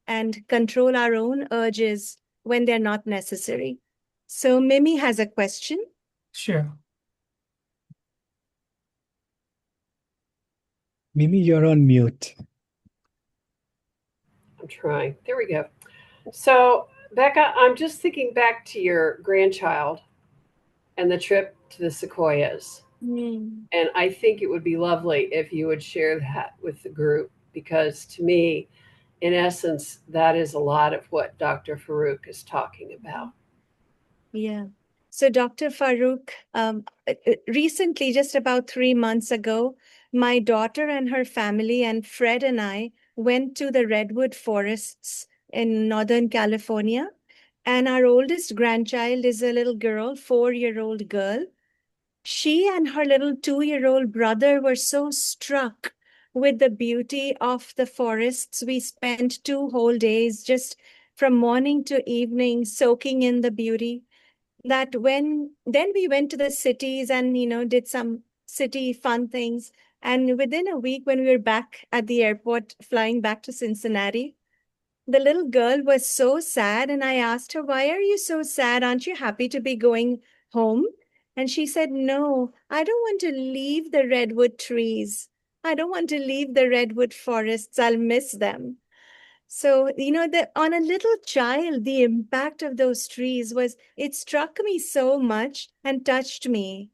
and control our own urges when they're not necessary. So Mimi has a question. Sure. Mimi, you're on mute. I'm trying. There we go. So, Becca, I'm just thinking back to your grandchild and the trip to the sequoias. And I think it would be lovely if you would share that with the group, because to me, in essence, that is a lot of what Dr. Faruque is talking about. Yeah. So Dr. Faruque, recently, just about 3 months ago, my daughter and her family and Fred and I went to the redwood forests in Northern California. And our oldest grandchild is a little girl, 4-year-old girl. She and her little 2-year-old brother were so struck with the beauty of the forests. We spent 2 whole days just from morning to evening soaking in the beauty, that then we went to the cities and did some city fun things. And within a week, when we were back at the airport flying back to Cincinnati, the little girl was so sad, and I asked her, why are you so sad? Aren't you happy to be going home? And she said, no, I don't want to leave the redwood trees. I don't want to leave the redwood forests. I'll miss them. So, on a little child, the impact of those trees it struck me so much and touched me.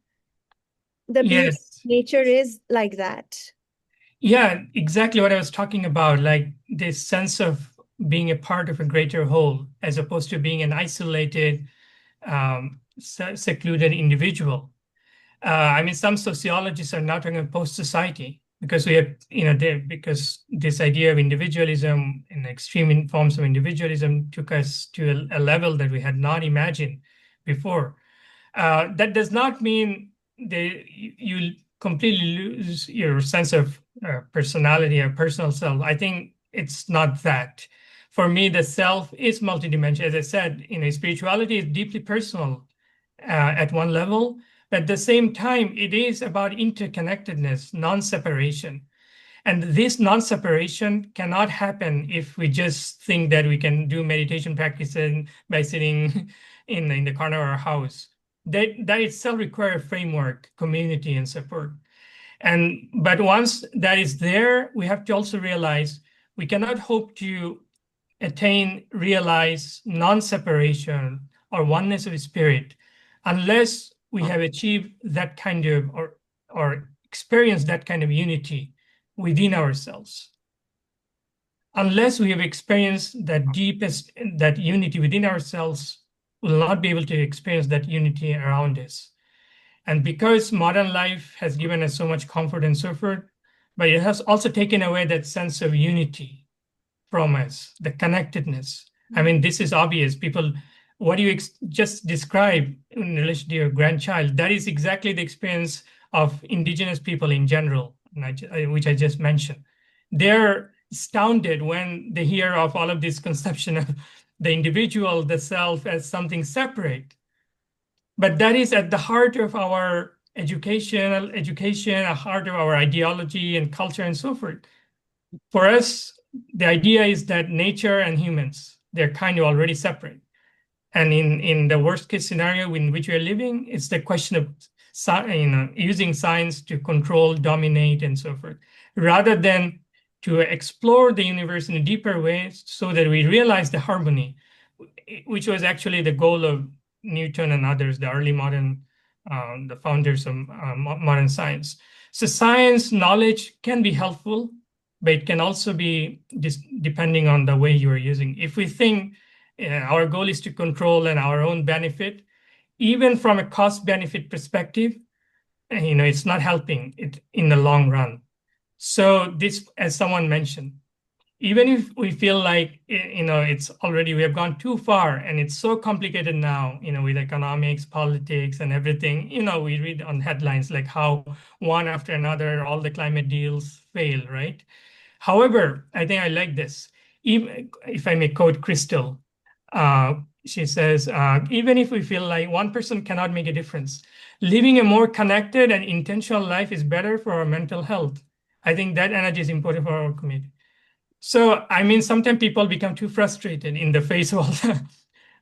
The beauty of Yes. nature is like that. Yeah, exactly what I was talking about, like this sense of being a part of a greater whole, as opposed to being an isolated, secluded individual. I mean, some sociologists are now talking about post-society because we have, because this idea of individualism and extreme forms of individualism took us to a level that we had not imagined before. That does not mean that you completely lose your sense of personality or personal self. I think it's not that. For me, the self is multidimensional. As I said, spirituality is deeply personal at one level, but at the same time, it is about interconnectedness, non-separation. And this non-separation cannot happen if we just think that we can do meditation practices by sitting in the corner of our house. That itself requires a framework, community, and support. But once that is there, we have to also realize we cannot hope to realize non-separation or oneness of spirit unless we have achieved that kind of or experienced that kind of unity within ourselves. Unless we have experienced that unity within ourselves, we will not be able to experience that unity around us. And because modern life has given us so much comfort and so forth, but it has also taken away that sense of unity from us, the connectedness. I mean, this is obvious. People, what you just described in relation to your grandchild, that is exactly the experience of indigenous people in general, which I just mentioned. They're astounded when they hear of all of this conception of the individual, the self, as something separate. But that is at the heart of our education, a heart of our ideology and culture and so forth. For us, the idea is that nature and humans, they're kind of already separate. And in the worst case scenario in which we are living, it's the question of using science to control, dominate, and so forth, rather than to explore the universe in a deeper way so that we realize the harmony, which was actually the goal of Newton and others, the early modern, the founders of modern science. So science knowledge can be helpful, but it can also be depending on the way you are using. If we think our goal is to control and our own benefit, even from a cost-benefit perspective, it's not helping it in the long run. So this, as someone mentioned, even if we feel like it's already we have gone too far and it's so complicated now, with economics, politics, and everything, we read on headlines like how one after another all the climate deals fail, right? However, I think I like this. Even if I may quote Crystal, she says, even if we feel like one person cannot make a difference, living a more connected and intentional life is better for our mental health. I think that energy is important for our community. So, I mean, sometimes people become too frustrated in the face of all that.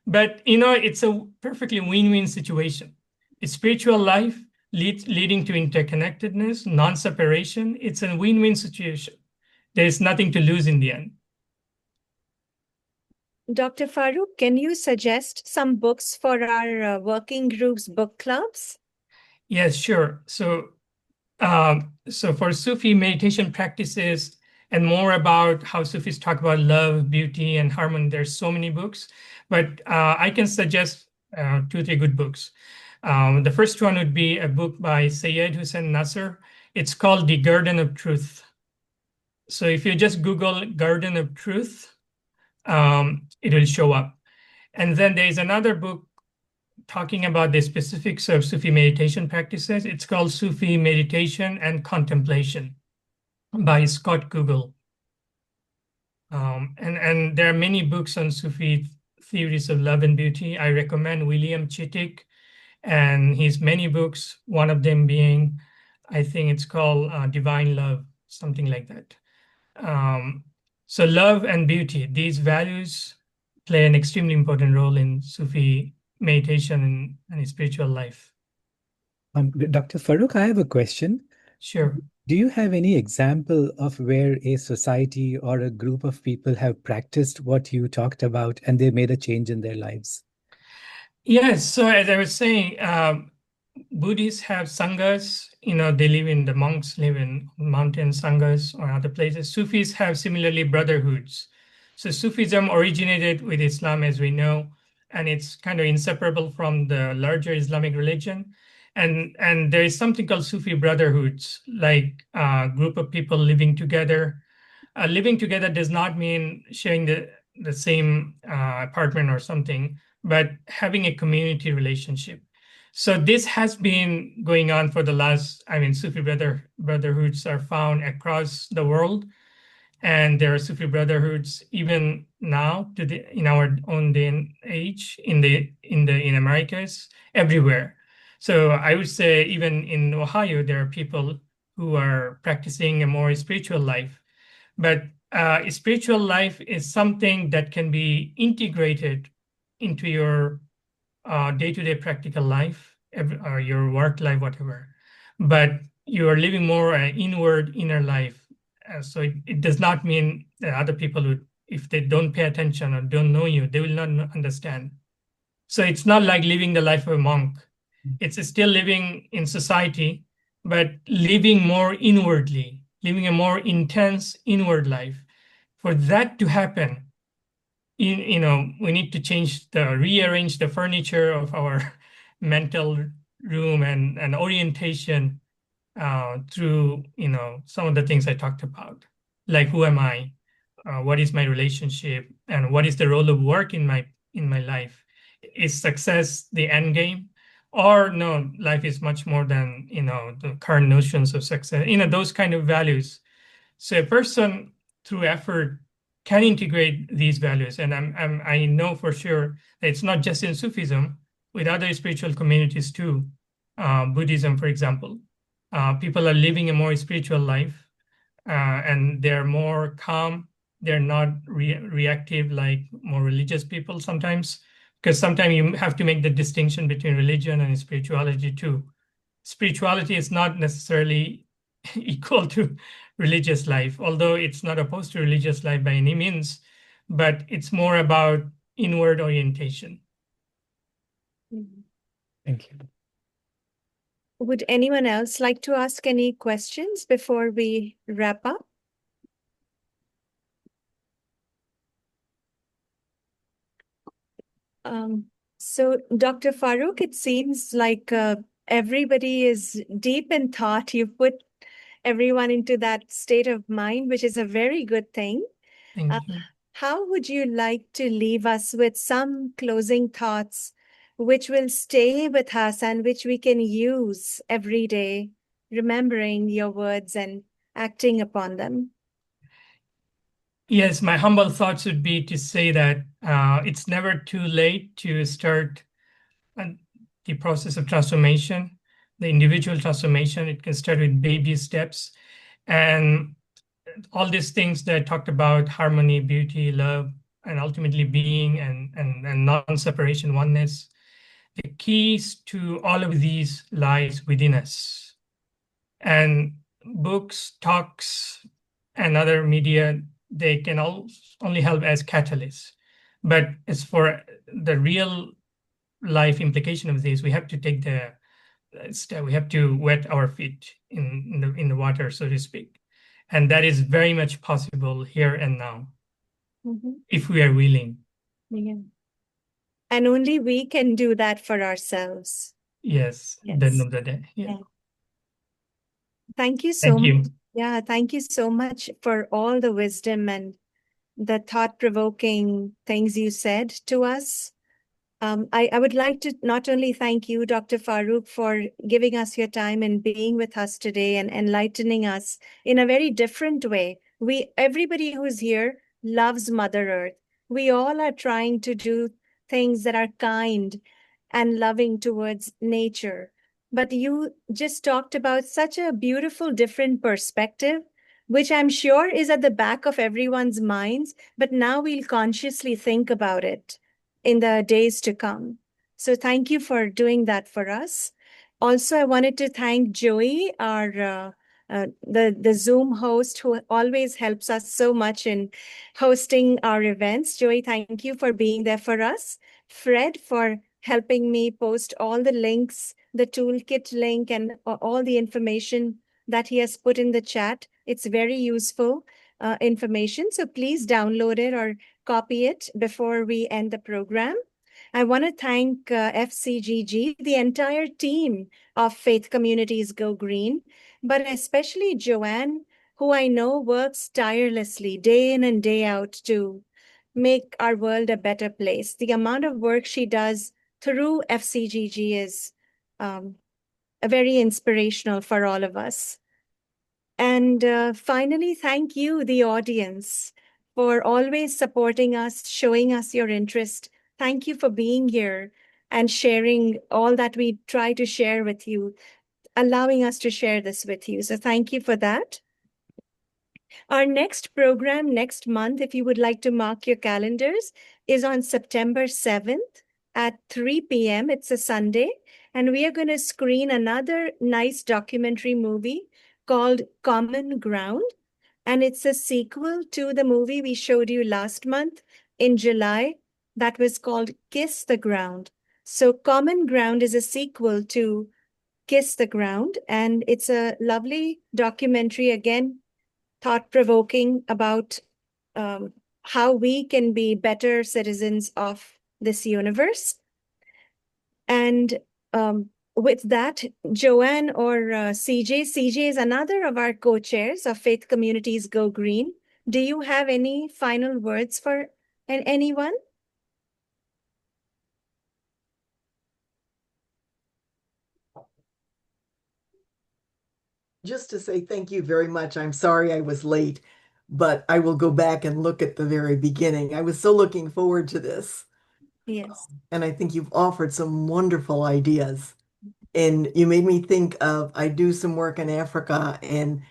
But, it's a perfectly win-win situation. A spiritual life leading to interconnectedness, non-separation. It's a win-win situation. There's nothing to lose in the end. Dr. Faruque, can you suggest some books for our working groups book clubs? Yes, sure. So for Sufi meditation practices and more about how Sufis talk about love, beauty, and harmony, there's so many books, but I can suggest 2-3 good books. The first one would be a book by Syed Hussein Nasser. It's called The Garden of Truth. So if you just Google Garden of Truth, it will show up. And then there's another book talking about the specifics of Sufi meditation practices. It's called Sufi Meditation and Contemplation by Scott Google. And there are many books on Sufi theories of love and beauty. I recommend William Chittick and his many books, one of them being, I think it's called Divine Love, something like that. So love and beauty, these values play an extremely important role in Sufi meditation and spiritual life. Dr. Faruque, I have a question. Sure. Do you have any example of where a society or a group of people have practiced what you talked about and they made a change in their lives? Yes. So as I was saying, Buddhists have sanghas. The monks live in mountain sanghas or other places. Sufis have similarly brotherhoods. So Sufism originated with Islam, as we know, and it's kind of inseparable from the larger Islamic religion. And there is something called Sufi brotherhoods, like a group of people living together. Living together does not mean sharing the same apartment or something, but having a community relationship. So this has been going on for the last, Sufi brotherhoods are found across the world. And there are Sufi brotherhoods even now in our own day and age in Americas, everywhere. So I would say even in Ohio, there are people who are practicing a more spiritual life. But spiritual life is something that can be integrated into your day-to-day practical life, or your work life, whatever. But you are living more inward, inner life. So it does not mean that other people would, if they don't pay attention or don't know you, they will not understand. So it's not like living the life of a monk. It's still living in society, but living more inwardly, living a more intense inward life. For that to happen, we need to rearrange the furniture of our mental room and orientation through, some of the things I talked about, like who am I, what is my relationship, and what is the role of work in my life? Is success the end game, or no? Life is much more than the current notions of success. Those kind of values. So a person through effort can integrate these values, and I know for sure that it's not just in Sufism, with other spiritual communities too. Buddhism, for example, people are living a more spiritual life, and they're more calm. They're not reactive like more religious people sometimes, because sometimes you have to make the distinction between religion and spirituality too. Spirituality is not necessarily equal to religious life, although it's not opposed to religious life by any means, but it's more about inward orientation. Thank you. Would anyone else like to ask any questions before we wrap up? So, Dr. Faruque, it seems like everybody is deep in thought. You've put everyone into that state of mind, which is a very good thing. Thank you. How would you like to leave us with some closing thoughts which will stay with us and which we can use every day, remembering your words and acting upon them? Yes, my humble thoughts would be to say that it's never too late to start the process of transformation, the individual transformation. It can start with baby steps. And all these things that I talked about, harmony, beauty, love, and ultimately being and non-separation, oneness, the keys to all of these lies within us. And books, talks, and other media, they can only help as catalysts. But as for the real life implication of this, we have to take the step. We have to wet our feet in the water, so to speak. And that is very much possible here and now, if we are willing. Yeah. And only we can do that for ourselves. Yes, Yes. the end of the day. Yeah. Thank you so Thank you. much. Yeah, thank you so much for all the wisdom and the thought-provoking things you said to us. I would like to not only thank you, Dr. Faruque, for giving us your time and being with us today and enlightening us in a very different way. Everybody who's here loves Mother Earth. We all are trying to do things that are kind and loving towards nature. But you just talked about such a beautiful, different perspective, which I'm sure is at the back of everyone's minds, but now we'll consciously think about it in the days to come. So thank you for doing that for us. Also, I wanted to thank Joey, our the Zoom host, who always helps us so much in hosting our events. Joey, thank you for being there for us. Fred, for helping me post all the links, the toolkit link, and all the information that he has put in the chat. It's very useful information. So please download it or copy it before we end the program. I want to thank FCGG, the entire team of Faith Communities Go Green, but especially Joanne, who I know works tirelessly day in and day out to make our world a better place. The amount of work she does through FCGG is very inspirational for all of us. And finally, thank you, the audience, for always supporting us, showing us your interest. Thank you for being here and sharing all that we try to share with you, allowing us to share this with you. So thank you for that. Our next program next month, if you would like to mark your calendars, is on September 7th at 3 p.m. It's a Sunday. And we are going to screen another nice documentary movie called Common Ground. And it's a sequel to the movie we showed you last month in July that was called Kiss the Ground. So Common Ground is a sequel to Kiss the Ground. And it's a lovely documentary, again, thought-provoking about how we can be better citizens of this universe. And with that, Joanne or CJ is another of our co-chairs of Faith Communities Go Green. Do you have any final words for anyone? Just to say thank you very much. I'm sorry I was late, but I will go back and look at the very beginning. I was so looking forward to this. Yes. And I think you've offered some wonderful ideas. And you made me think of, I do some work in Africa, and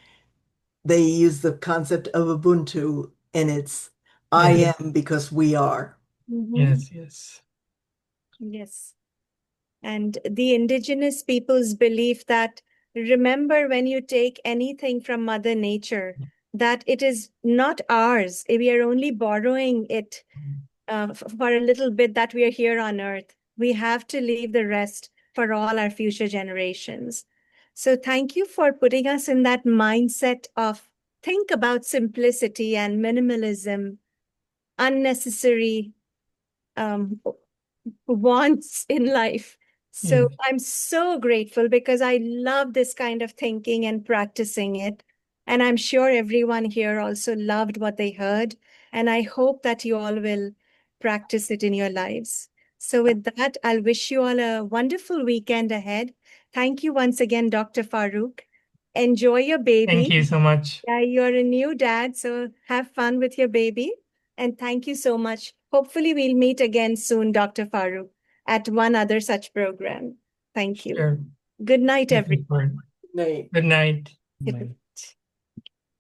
they use the concept of Ubuntu, and it's I am because we are. Yes, yes. Yes. And the indigenous peoples believe that, remember, when you take anything from Mother Nature, that it is not ours. We are only borrowing it for a little bit that we are here on earth. We have to leave the rest for all our future generations. So thank you for putting us in that mindset of think about simplicity and minimalism, unnecessary wants in life. So I'm so grateful because I love this kind of thinking and practicing it. And I'm sure everyone here also loved what they heard. And I hope that you all will practice it in your lives. So with that, I'll wish you all a wonderful weekend ahead. Thank you once again, Dr. Faruque. Enjoy your baby. Thank you so much. Yeah, you're a new dad, so have fun with your baby. And thank you so much. Hopefully we'll meet again soon, Dr. Faruque, at one other such program. Thank you. Sure. Good night, Looking everyone. forward. Nay. Good night. Right.